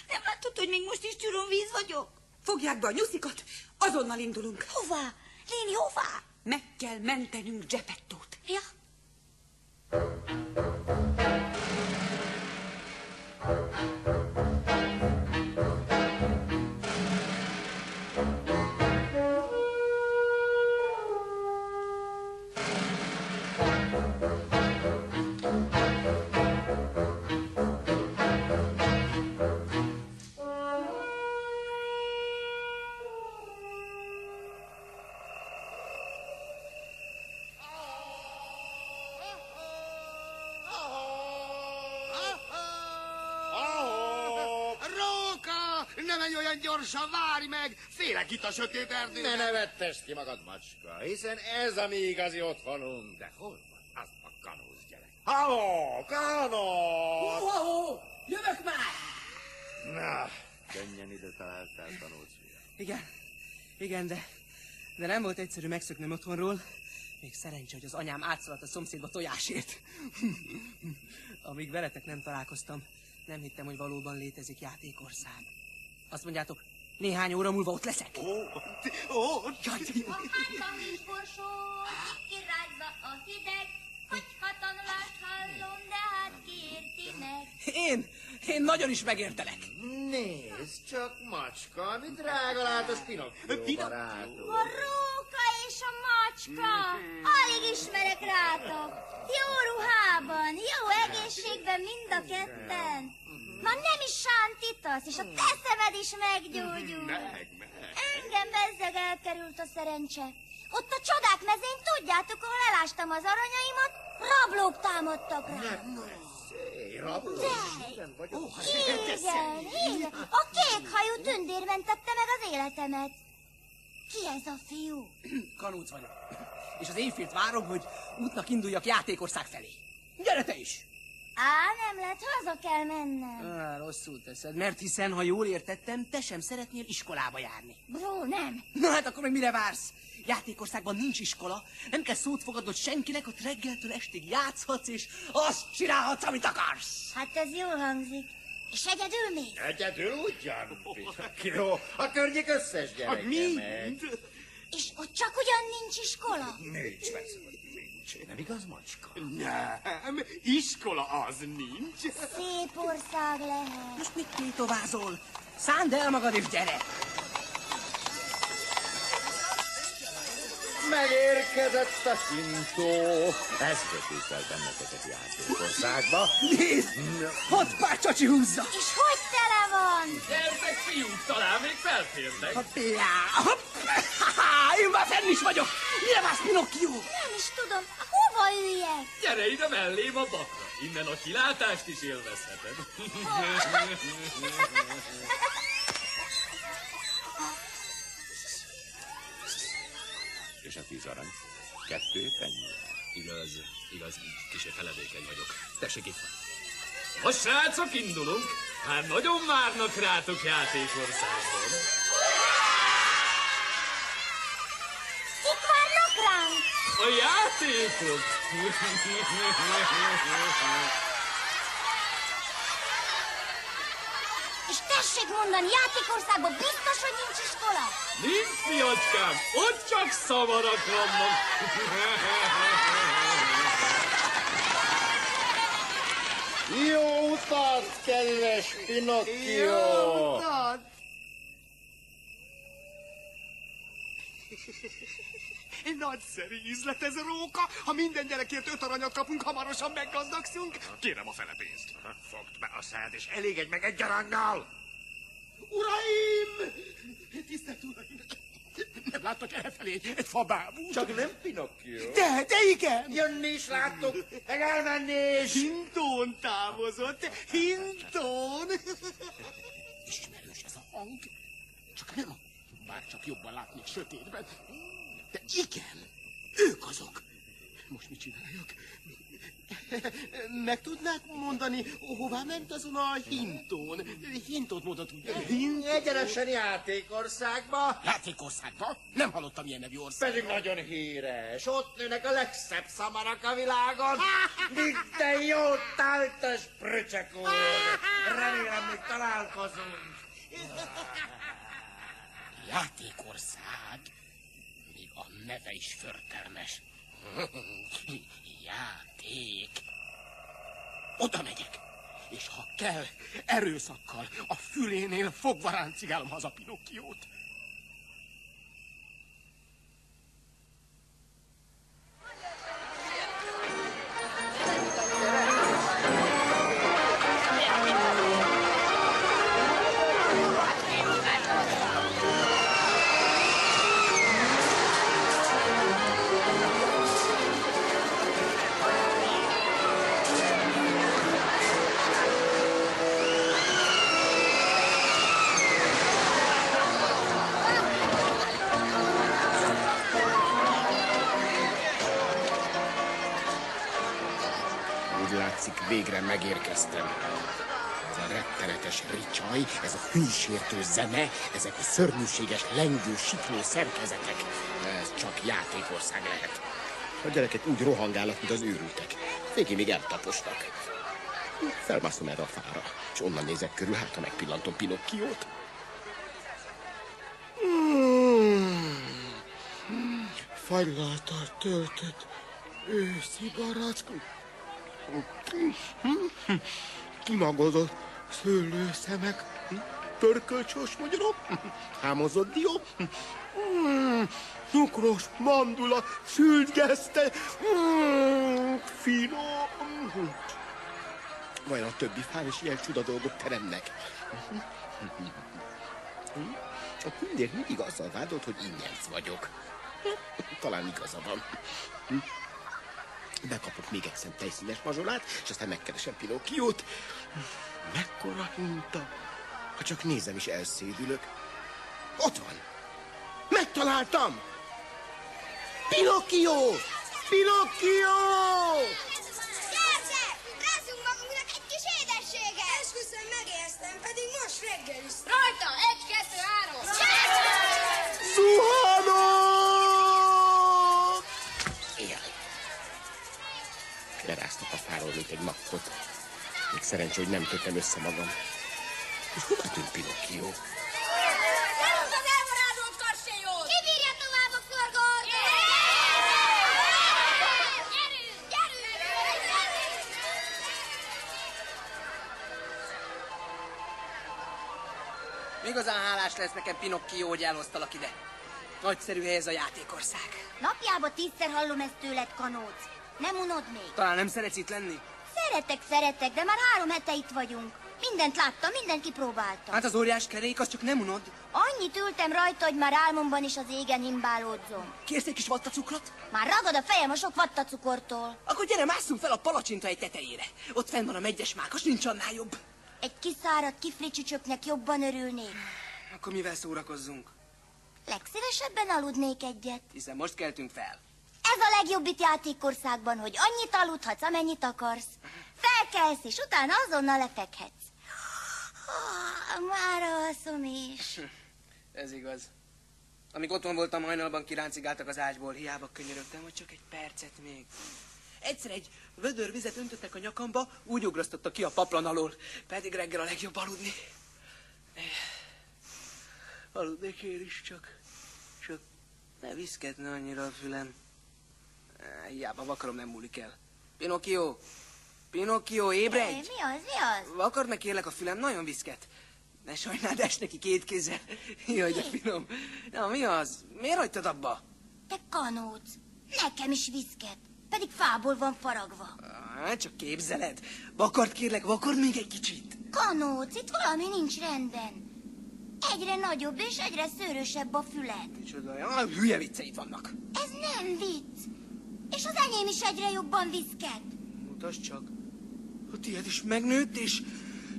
Nem látod, hogy még most is víz vagyok? Fogják be a nyuszikat, azonnal indulunk. Hová? Léni, hová? Meg kell mentenünk Geppettót. Ja. menj olyan gyorsan, várj meg! Félek itt a sötét erdőben. Ne nevettesd ki magad, macska, hiszen ez a mi igazi otthonunk. De hol van az a kanóz gyerek? Halló, kanóz! Ó, jövök már! Na, könnyen ide találtál, tanulsz fiam. Igen, de nem volt egyszerű megszöknöm otthonról. Még szerencsé, hogy az anyám átszaladt a szomszédba tojásért. Amíg veletek nem találkoztam, nem hittem, hogy valóban létezik játékország. Azt mondjátok, néhány óra múlva ott leszek. A hátban is borsó, kirázza a hideg, hogy hatanulást hallom, de hát kiérti meg. Én nagyon is megértelek. Nézd csak, macska, mi drága látos Pinocchio barátom. A róka és a macska, alig ismerek rátok. Jó ruhában, jó egészségben mind a ketten. Már nem is sántítasz, és a te szemed is meggyógyul. Engem bezzeg elkerült a szerencse. Ott a csodák mezén, tudjátok, ahol elástam az aranyaimat, rablók támadtak rá. Igen. A kékhajú tündér mentette meg az életemet. Ki ez a fiú? Kanóc vagyok. És az éjfélt várom, hogy útnak induljak játékország felé. Gyere te is! Nem lehet, haza kell mennem. Rosszul teszed, mert hiszen, ha jól értettem, te sem szeretnél iskolába járni. Bró, nem. Na hát akkor meg mire vársz? Játékországban nincs iskola, nem kell szót fogadnod senkinek, ott reggeltől estig játszhatsz, és azt csinálhatsz, amit akarsz. Hát ez jól hangzik. És egyedül még? Egyedül ugyan, Pinocchio, a környék összes gyereke meg. És ott csak ugyan nincs iskola? Nincs, persze, hogy nincs. Nem igaz, macska? Nem, iskola az nincs. Szép ország lehet. Most mit tétovázol? Szánd el magad és gyere! Megérkezett a hintó. Ez vetítel benneteket játékországba. Nézd! Ott pár csacsi húzza! És hogy tele van? Gyertek, fiúk, talán még felférnek. Én már fenn is vagyok! Mire vársz, Pinocchio? Nem is tudom, hova üljek? Gyere ide mellém a bakra. Innen a kilátást is élvezheted. És a 10 arany? 2 penny. Igaz, kicsit feledékeny vagyok. Tessék itt van. Most, srácok, indulunk. Hát nagyon várnak rátok játékországban. Kik várnak ránk? A játékok! És tessék mondani, játékországban biztos, hogy nincs iskola? Nincs, fiacskám, ott csak szamarak vannak. Jó utat, kedves Pinocchio! Jó utat! Nagyszerű üzlet ez a róka. Ha minden gyerekért 5 aranyat kapunk, hamarosan meggazdagszunk. Kérem a fele pénzt. Fogd be a szád, és elégedj meg egy aranyal! Uraim! Tisztelt uraim! Nem láttak elfelé egy fabábút? Csak nem Pinocchio. De igen! Jönni is láttuk, meg elmenni is! Hintón távozott, Hintón! Ismerős ez a hang. Csak nem, bár csak jobban látni sötétben. De igen, ők azok. Most mit csináljak? Meg tudnák mondani, hová ment azon a Hintón? Hintót mondott, ugye? Egyenesen játékországba. Játékországba? Nem hallottam ilyen nevű országban. Pedig nagyon híres. Ott nőnek a legszebb szamarak a világon. Minden jó táltas pröcsek úr. Remélem, még találkozunk. Játékország? Még a neve is förtelmes. Játék. Oda megyek, és ha kell, erőszakkal a fülénél fogva ráncigálom haza Pinocchiót. megérkeztem. Ez a rettenetes ricsaj, ez a hűsértő zene, ezek a szörnyűséges, lengő, sikló szerkezetek. Ez csak játékország lehet. A gyerekek úgy rohangálnak, mint az őrültek. Végig még eltaposnak. Felmászom erre a fára, és onnan nézek körül, hát ha megpillantom Pinocchiót. Fagylaltal töltött őszi barack. Kimagozott szőlőszemek, pörkölcsös magyarok, hámozott dió, cukros mandula, sült geszte, finom. Vajon a többi fán is ilyen csuda dolgok teremnek? A tündér mindig azzal vádolt, hogy ingyenc vagyok. Talán igaza van. Bekapok még egy szem tejszínes mazsolát, és aztán megkeresem Pinocchiót. Mekkora hinta! Ha csak nézem is, elszédülök. Ott van! Megtaláltam! Pinocchio! Pinocchio! Gyertek! Rázzunk magunknak egy kis édességet! Esküszöm, megérztem, pedig most reggeliztem. Rajta! 1, 2, 3! Zuhanok! Jaj. Leráztak a fáról, mint egy makkot. Még szerencsé, hogy nem kötöm össze magam. És hova tűnt Pinocchio? Gyerünk az elmarádolt karsélyhoz! Ki bírja tovább a forgót? Gyerünk! Gyerünk! Igazán hálás lesz nekem, Pinocchio, hogy elhoztalak ide. Nagyszerű hely ez a játékország. Napjában 10-szer hallom ezt tőled, Kanóc. Nem unod még? Talán nem szeretsz itt lenni? Szeretek, de már 3 hete itt vagyunk. Mindent láttam, mindent kipróbáltam. Hát az óriás kerék, az csak nem unod. Annyit ültem rajta, hogy már álmomban is az égen himbálódzom. Kérsz egy kis vattacukrot? Már ragad a fejem a sok vattacukortól. Akkor gyere, másszunk fel a palacsinta egy tetejére. Ott fenn van a meggyes mákas, nincs annál jobb. Egy kiszáradt kiflicsücsöknek jobban örülnék. Akkor mivel szórakozzunk? Legszívesebben aludnék egyet. Hiszen most keltünk fel. Ez a legjobb itt játékországban, hogy annyit aludhatsz, amennyit akarsz. Felkelsz, és utána azonnal lefekhetsz. Már alszom is. Ez igaz. Amíg otthon voltam, hajnalban kiráncigáltak az ágyból. Hiába könyörögtem, hogy csak egy percet még. Egyszer egy vödör vizet öntöttek a nyakamba, úgy ugrasztotta ki a paplan alól. Pedig reggel a legjobb aludni. Aludnék én is, csak ne viszketne annyira a fülem. Hiába vakarom, nem múlik el. Pinocchio! Pinocchio, ébredj! Mi az? Vakard meg kérlek a fülem, nagyon viszket. Ne sajnáld, es neki 2 kézzel. Jaj, de finom. Na, mi az? Miért hagytad abba? Te Kanóc, nekem is viszket, pedig fából van faragva. Csak képzeled. Vakard kérlek, vakard még egy kicsit. Kanóc, itt valami nincs rendben. Egyre nagyobb és egyre szőrösebb a füled. Micsoda, hülye vicceid vannak. Ez nem vicc. És az enyém is egyre jobban viszket. Mutasd csak. A tiéd is megnőtt, és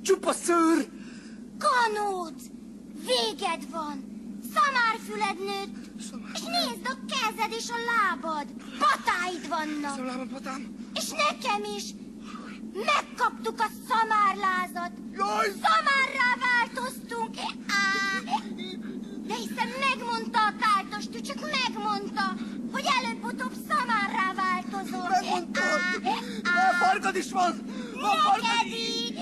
csupa szőr. Kanóc, véged van. Szamárfüled nőtt. És nézd, a kezed és a lábad. Patáid vannak. Lábam, patám. És nekem is. Megkaptuk a szamárlázat. Jaj! Szamárrá változtunk. De hiszen megmondta a táltos tücsök, megmondta, hogy előbb-utóbb szamárrá változol. Megmondta! Már farkad is van! Van farkad is!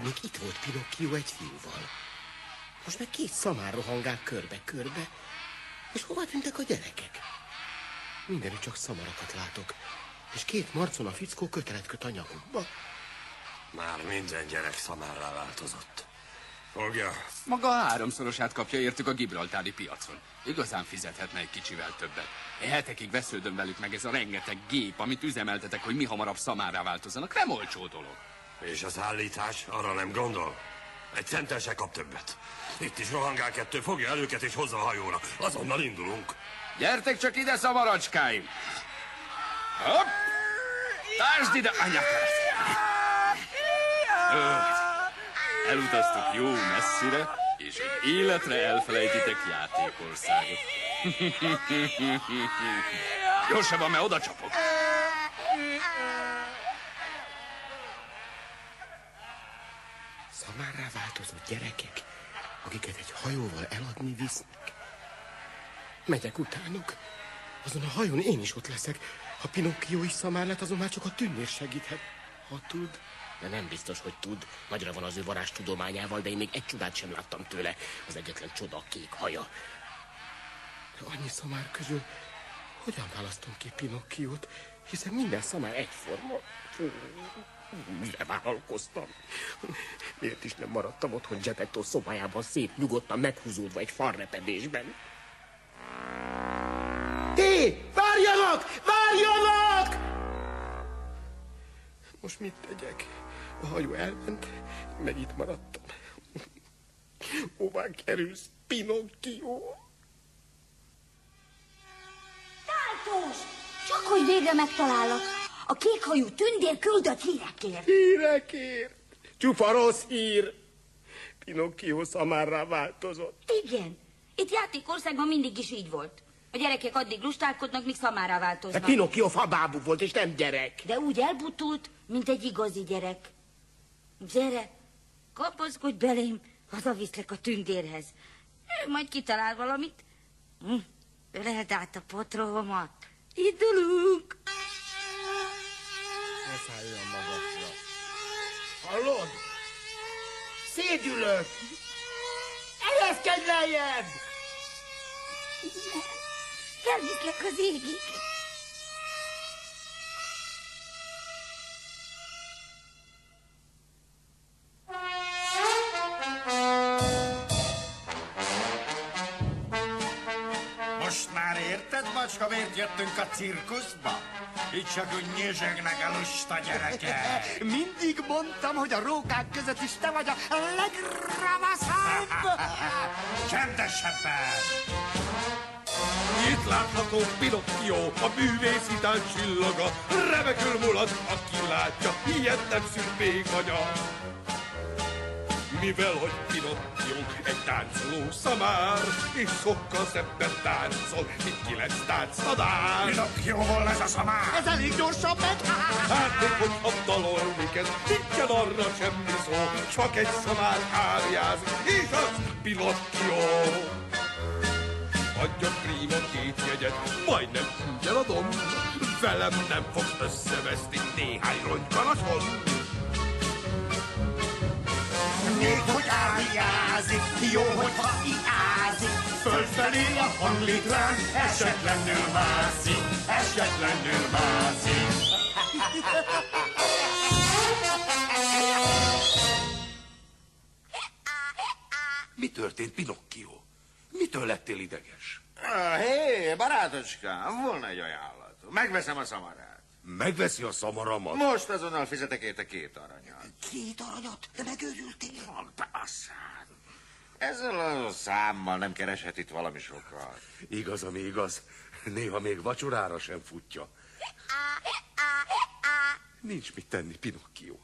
Még itt volt Pinocchio egy fiúval. Most meg 2 szamár rohangál körbe-körbe. És hova tűntek a gyerekek? Mindenütt csak szamarakat látok. És 2 marcona fickó kötelet köt a nyakukba. Már minden gyerek szamárrá változott. Fogja. Maga 3-szorosát kapja értük a gibraltári piacon. Igazán fizethetne egy kicsivel többet. Hetekig vesződöm velük meg ez a rengeteg gép, amit üzemeltetek, hogy mi hamarabb szamárrá változzanak. Nem olcsó dolog. És az állítás? Arra nem gondol? Egy centtel se kap többet. Itt is rohangál 2, fogja el őket és hozza a hajóra. Azonnal indulunk. Gyertek csak ide, szamaracskáim! Hopp! Tártsd ide, anyákat! Elutaztuk jó messzire, és egy életre elfelejtitek játékországot. Gyorsabban, mert oda csapok. Szamárrá változott gyerekek, akiket egy hajóval eladni visznek. Megyek utánuk. Azon a hajón én is ott leszek. Ha Pinocchio is szamár lett, azon már csak a tündér segíthet. Ha tud. De nem biztos, hogy tud. Nagyra van az ő varázstudományával, de én még egy csodát sem láttam tőle. Az egyetlen csoda a kék haja. De annyi szamár közül hogyan választom ki Pinocchiót? Hiszen minden szamár egyforma. Mire vállalkoztam? Miért is nem maradtam otthon Geppetto szobájában szép, nyugodtan meghúzódva egy falrepedésben? Ti! Várjanak! Várjanak! Most mit tegyek? A hajó elment, meg itt maradtam. Hová kerülsz, Pinocchio? Táltos! Csak hogy végre megtalállak. A kékhajú tündér küldött hírekért. Hírekért? Csupa rossz hír. Pinocchio szamárrá változott. Igen. Itt játékországban mindig is így volt. A gyerekek addig lustálkodnak, míg szamárrá változnak. De Pinocchio fabábú volt, és nem gyerek. De úgy elbutult, mint egy igazi gyerek. Gyere, kapaszkodj belém, hazaviszlek a tündérhez. Ő majd kitalál valamit. Öleld át a potromat. Indulunk. Ne szálljon magasra. Hallod? Szédülök! Ereszkedj lejjebb! Felviszlek az égig. Most már érted, macska, miért jöttünk a cirkuszba? Itt csak úgy nyüzsögnek a lusta gyerekek. Mindig mondtam, hogy a rókák között is te vagy a legravaszabb! Csendesebben! Itt látható Pinocchio, a művész itán csillaga. Remekül mulat, aki látja, ilyet nem szűr még anya. Mivel, hogy Pinocchio egy táncoló szamár, és sokkal szebben táncol, mint 9 tánctanár. Pinocchio lesz a szamár! Ez elég gyorsan megy! Hát még hogyha dalolni kezd, nincsen arra semmi szó, csak egy szamár áriázik, és az Pinocchio. Adja prima 2 jegyet, majdnem ingyen adom, velem nem fogsz összeveszni néhány ronygalason. Még hogy áriázik, jó, hogyha iázik. Fölfelé a hanglétrán esetlenül mászik, esetlenül mászik. Mi történt, Pinocchio? Mitől lettél ideges? Hé, barátocskám, volna egy ajánlat. Megveszem a szamarát. Megveszi a szamaramat? Most azonnal fizetek érte 2 aranyat. 2 aranyat? De megőrültél? Persze. Ezzel a számmal nem kereshet itt valami sokat. Igaz, ami igaz. Néha még vacsorára sem futja. Nincs mit tenni, Pinocchio.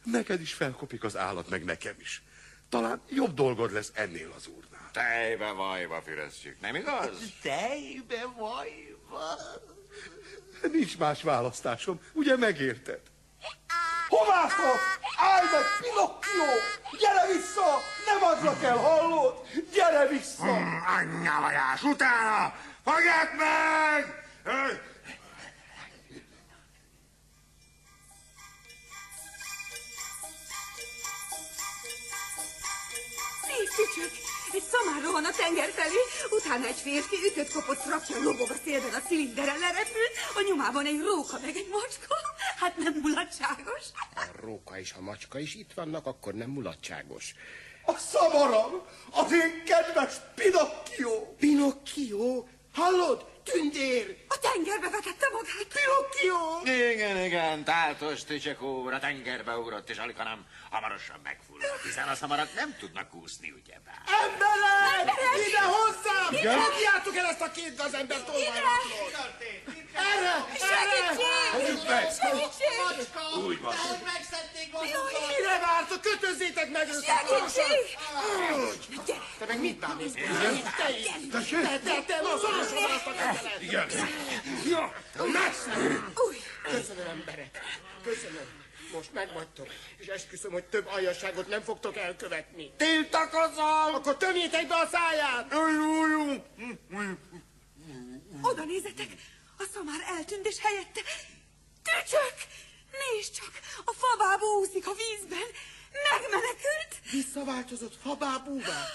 Neked is felkopik az állat, meg nekem is. Talán jobb dolgod lesz ennél az úrnál. Tejbe vajba füresztjük, nem igaz? Tejbe vajba. Nincs más választásom, ugye megérted? Hová fog? Állj meg, Pinocchio! Gyere vissza! Nem adlak el, hallod? Gyere vissza! Anyjavajás, utána! Fogják meg! Szép egy szamár rohan a tenger felé, utána egy férfi ütött-kopott frakja lobog a szélben, a cilinderen lerepült, a nyomában egy róka meg egy macska. Hát nem mulatságos. A róka és a macska is itt vannak, akkor nem mulatságos. A szamaram, az én kedves Pinocchio. Pinocchio? Hallod? Tündér! A tengerbe vetette magát. Pinocchio! Igen, tátos tücsök úr a tengerbe ugrott, és alig, hanem hamarosan megfullad, hiszen a szamarak nem tudnak úszni, ugyebár. Emberek! Ide hozzám! Fogjátok el ezt a két gazembert tolvajratról! Erre! Fogjuk meg! Segítség! Úgy van. Megszedték magukat! Mire vártok? Kötözzétek meg őket! Segítség! Te meg mit bámész? Te is! Te mozgásra azt a kötelet! Igen. Köszönöm, emberek! Köszönöm! Most megvagytok, és esküszöm, hogy több aljasságot nem fogtok elkövetni. Tiltakozom! Akkor tömjétek be a száját! Oda nézzetek! A szamár eltűnt, és helyette... Tücsök! Nézd csak! A fabábú úszik a vízben! Megmenekült! Visszaváltozott fabábúvá?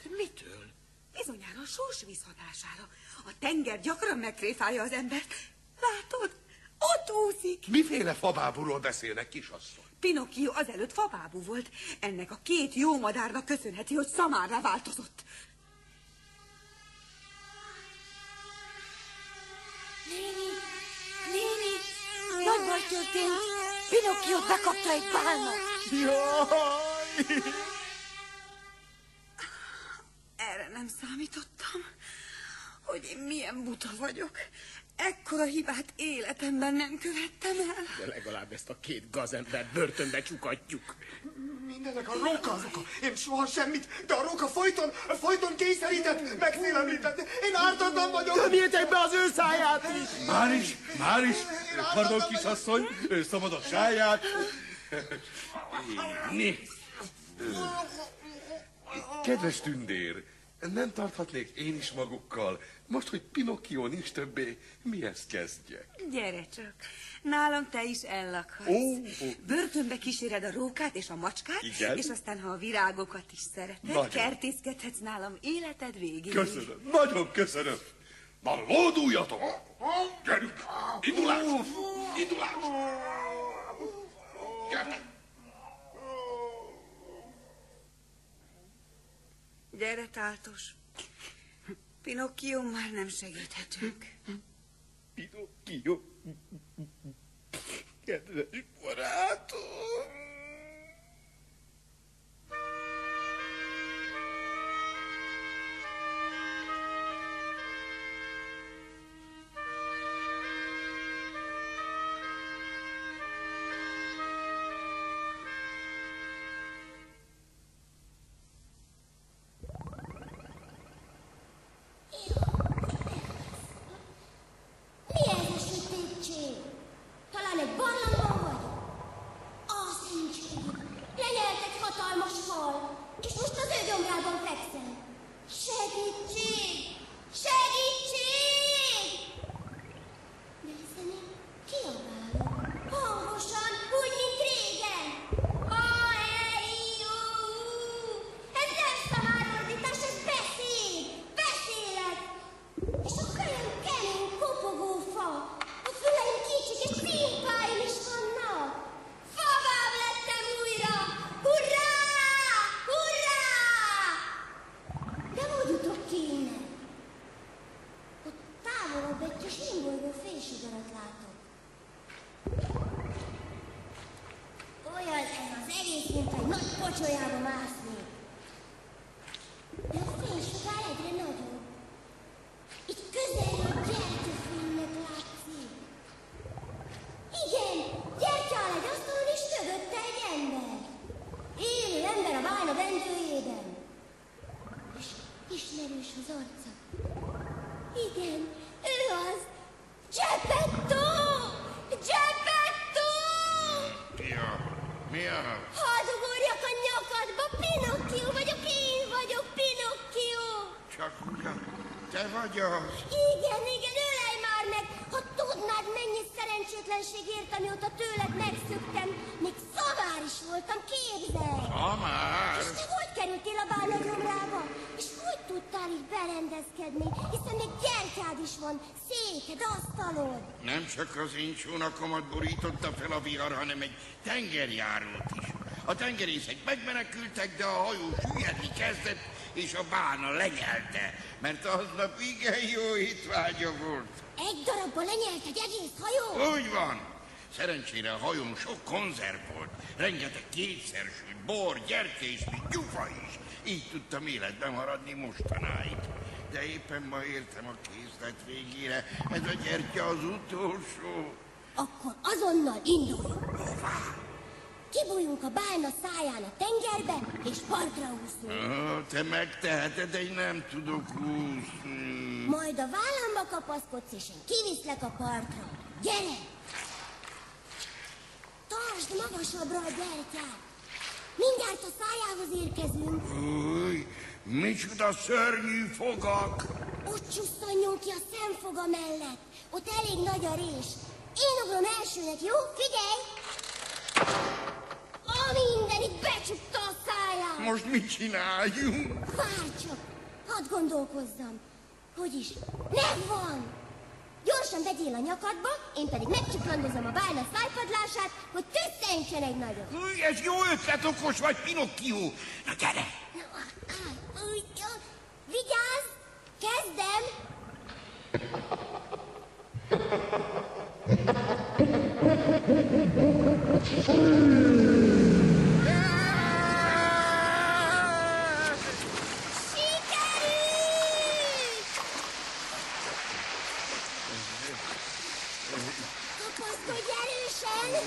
De mitől? Bizonyára a sós víz hatására. A tenger gyakran megtréfálja az embert. Látod? Ott úszik! Miféle fabábúról beszélnek, kisasszony? Pinocchio azelőtt fabábú volt. Ennek a két jó madárnak köszönheti, hogy szamárra változott. Néni, nagy baj történt. Pinocchiót bekapta egy bálna. Jaj! Erre nem számítottam, hogy én milyen buta vagyok. Ekkora hibát életemben nem követtem el. De legalább ezt a két gazembert börtönbe csukatjuk. Mindenek a róka az oka. Én soha semmit, de a róka folyton kényszerített, megfélemlített. Én ártatlan vagyok. Tömjétek be az ő száját is! Már is. Pardon, kisasszony, szabad a sáját. Kedves tündér, nem tarthatnék én is magukkal? Most, hogy Pinocchio nincs többé, mihez kezdjek? Gyere csak, nálam te is ellakhatsz. Börtönbe kíséred a rókát és a macskát, igen? És aztán, ha a virágokat is szereted, nagyon. Kertészkedhetsz nálam életed végéig. Köszönöm, nagyon köszönöm. Na, lóduljatok! Gyerünk! Indulás! Indulás! Gyertek! Gyere, Táltos. Pinocchio már nem segíthetünk. Pinocchio, kedves barátom! Mi ez a sötétség? Talán egy barlangban vagy? Az nincs így. Lenyelt egy hatalmas fal, és most az ő gyomrában fekszem. Segítség! Segítség! De hiszen én kiabálok. Hangosan, úgy, mint régen. Ez nem szamárordítás, ez beszéd! Beszélek! És a kölyön kemény, kopogó fa. A füleim kicsik és szívpáim is vannak. Fabáb lettem újra! Hurrá! Hurrá! De hogy jutok ki innen? Ott távolabb egy kis rimbolygó fénysugarat látok. Olyan ez az egész, mint egy nagy pocsolyába másznék. De a fénysugár egyre nagyobb. Itt közelről gyertyafénynek látszik. Igen, gyertya áll egy asztalon, és mögötte egy ember. Élő ember a bálna bendőjében. És ismerős az arca. Igen, ő az. Geppetto! Geppetto! Mi a? Hadd ugorjak a nyakadba, Pinocchio vagyok, én vagyok Pinocchio! Csak ugyan, te vagy az? Igen, ölelj már meg! Ha tudnád, mennyi szerencsétlenség ért, amióta tőled megszöktem, még szamár is voltam, képzelj! Szamár? És te hogy kerültél a bálna gyomrába? És hogy tudtál így berendezkedni? Hiszen még gyertyád is van, széked, asztalod. Nem csak az én csónakomat borította fel a vihar, hanem egy tengerjárót is. A tengerészek megmenekültek, de a hajó süllyedni kezdett, és a bálna lenyelte, mert aznap igen jó étvágya volt. Egy darabban lenyelt egy egész hajó? Úgy van. Szerencsére a hajón sok konzerv volt. Rengeteg kétszersült bor, gyertyés, gyufa is. Így tudtam életben maradni mostanáig. De éppen ma értem a készlet végére. Ez a gyertya az utolsó. Akkor azonnal induljunk. Hová? Kibújunk a bálna száján a tengerbe, és partra úszunk. Te megteheted, de én nem tudok úszni. Majd a vállamba kapaszkodsz, és én kiviszlek a partra. Gyere! Tartsd magasabbra a gyertyát. Mindjárt a szájához érkezünk. Új, micsoda szörnyű fogak! Ott csusszanjunk ki a szemfoga mellett. Ott elég nagy a rés. Én ugrom elsőnek, jó? Figyelj! A mindenit becsukta a száját. Most mit csináljunk? Várj csak, hadd gondolkozzam. Hogyis, megvan! Gyorsan vegyél a nyakadba, én pedig megcsiklandozom a bálna szájpadlását, hogy tüsszentsen egy nagyot. Ez jó ötlet, okos vagy, Pinocchio. Na gyere! Vigyázz! Kezdem! Kapaszkodj erősen!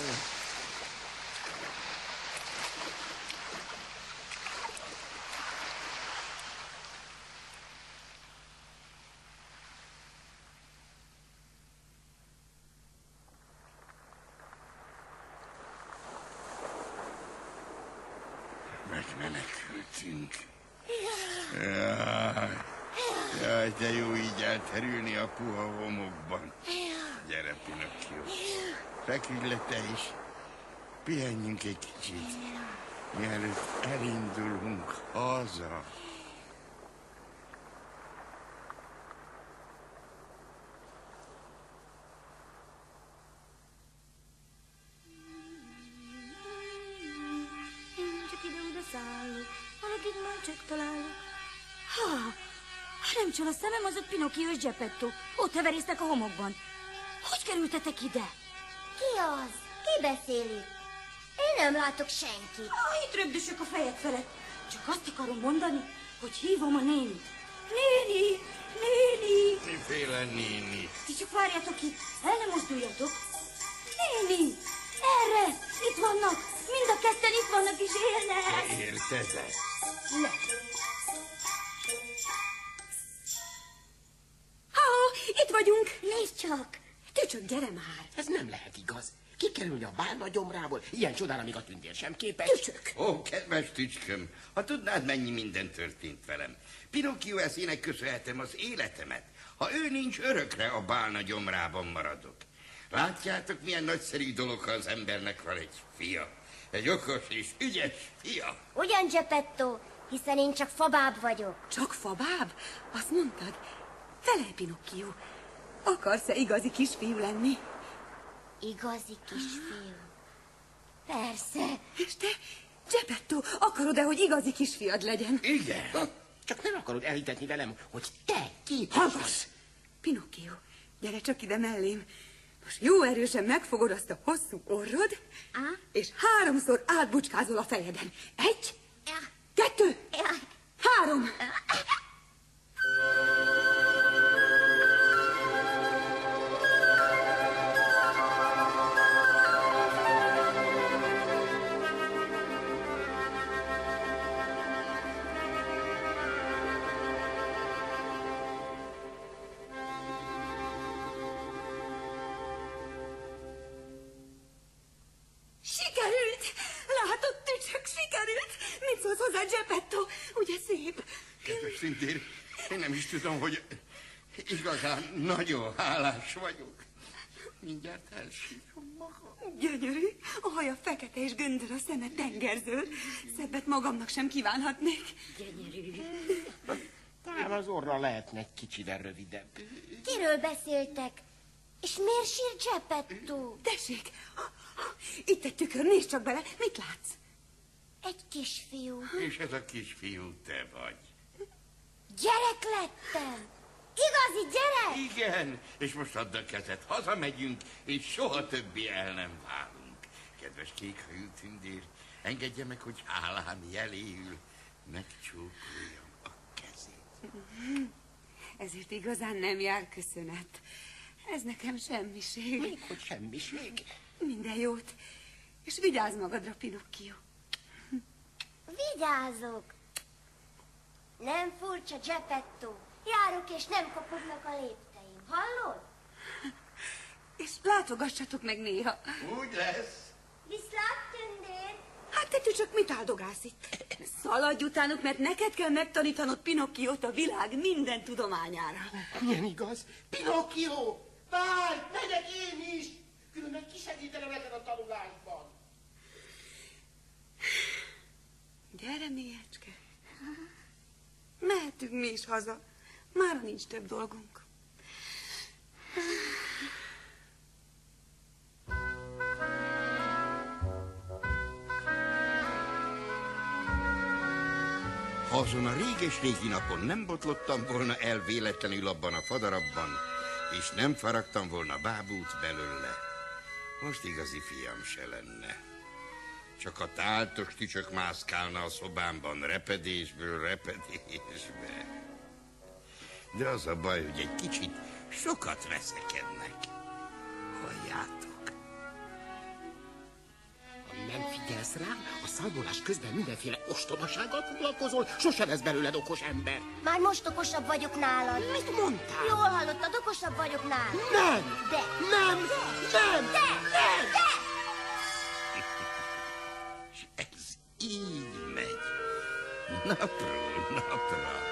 Megmenekültünk. Jaj, de jó így elterülni a puha homokban. Gyere, Pinocchio. Feküdj le te is. Pihenjünk egy kicsit, mielőtt elindulunk haza. Csak ide-oda szállok, valakit már csak találok. Nem csal a szemem, az ott Pinocchio és Geppetto. Ott heverésztek a homokban. Hogy kerültetek ide? Ki az? Ki beszél itt? Én nem látok senkit. Itt rögdösök a fejed felett. Csak azt akarom mondani, hogy hívom a nénit. Néni! Néni! Miféle néni? Ti csak várjátok itt, el nem mozduljatok. Néni! Erre! Itt vannak! Mind a ketten itt vannak és élnek! Érted-e? Ne. Itt vagyunk! Nézd csak! Tücsök, gyere már! Ez nem lehet igaz. Kikerülni a bálna gyomrából? Ilyen csodára még a tündér sem képes. Tücsök! Ó, kedves tücsköm, ha tudnád, mennyi minden történt velem. Pinocchio eszének köszönhetem az életemet. Ha ő nincs, örökre a bálna gyomrában maradok. Látjátok, milyen nagyszerű dolog, ha az embernek van egy fia. Egy okos és ügyes fia. Ugyan, Geppetto, hiszen én csak fabáb vagyok. Csak fabáb? Azt mondtad? Felej, Pinocchio. Akarsz-e igazi kisfiú lenni? Igazi kisfiú? Persze. És te, Geppetto, akarod-e, hogy igazi kisfiad legyen? Igen. Csak nem akarod elhitetni velem, hogy te képes. Hallgass! Pinocchio, gyere csak ide mellém. Most jó erősen megfogod azt a hosszú orrod, és 3-szor átbucskázol a fejeden. 1, 2, 3. Sikerült! Látod, Tücsök, sikerült! Mit szólsz hozzá, Geppetto? Ugye szép? Kedves tündér, én nem is tudom, hogy igazán nagyon hálás vagyok. Mindjárt elsírom magam. Gyönyörű, a haja fekete és göndör, a szeme tengerzöld. Szebbet magamnak sem kívánhatnék. Gyönyörű. Talán az orra lehetne egy kicsivel rövidebb. Kiről beszéltek? És miért sír Geppetto? Tessék, itt egy tükör, nézd csak bele, mit látsz? Egy kisfiú. És ez a kisfiú te vagy. Gyerek lettem. Igazi gyerek. Igen, és most add a kezed, hazamegyünk, és soha többé el nem válunk. Kedves kékhajú tündér, engedje meg, hogy hálám jeléül megcsókoljam a kezét. Ezért igazán nem jár köszönet. Ez nekem semmiség. Még hogy semmiség? Minden jót. És vigyázz magadra, Pinocchio. Vigyázok. Nem furcsa, Geppetto. Járok, és nem kopognak a lépteim. Hallod? És látogassatok meg néha. Úgy lesz. Viszlát, tündér. Hát te csak mit áldogálsz itt? Szaladj utánuk, mert neked kell megtanítanod Pinocchiót a világ minden tudományára. Milyen igaz? Pinocchio! Várj, megyek én is! Különben kisegítenem neked a tanulásban. Gyere, mélyecske. Mehetünk mi is haza. Mára nincs több dolgunk. Ha azon a réges-régi napon nem botlottam volna el véletlenül abban a fadarabban, és nem faragtam volna bábút belőle, most igazi fiam se lenne. Csak a táltos tücsök mászkálna a szobámban repedésből repedésbe. De az a baj, hogy egy kicsit sokat veszekednek. Halljátok. Ha nem figyelsz rám, a számolás közben mindenféle ostobasággal foglalkozol, sose lesz belőled okos ember. Már most okosabb vagyok nálad. Mit mondtál? Jól hallottad, okosabb vagyok nálad. Nem! De! Nem! Nem! De! Nem! De! És ez így megy. Napról napra.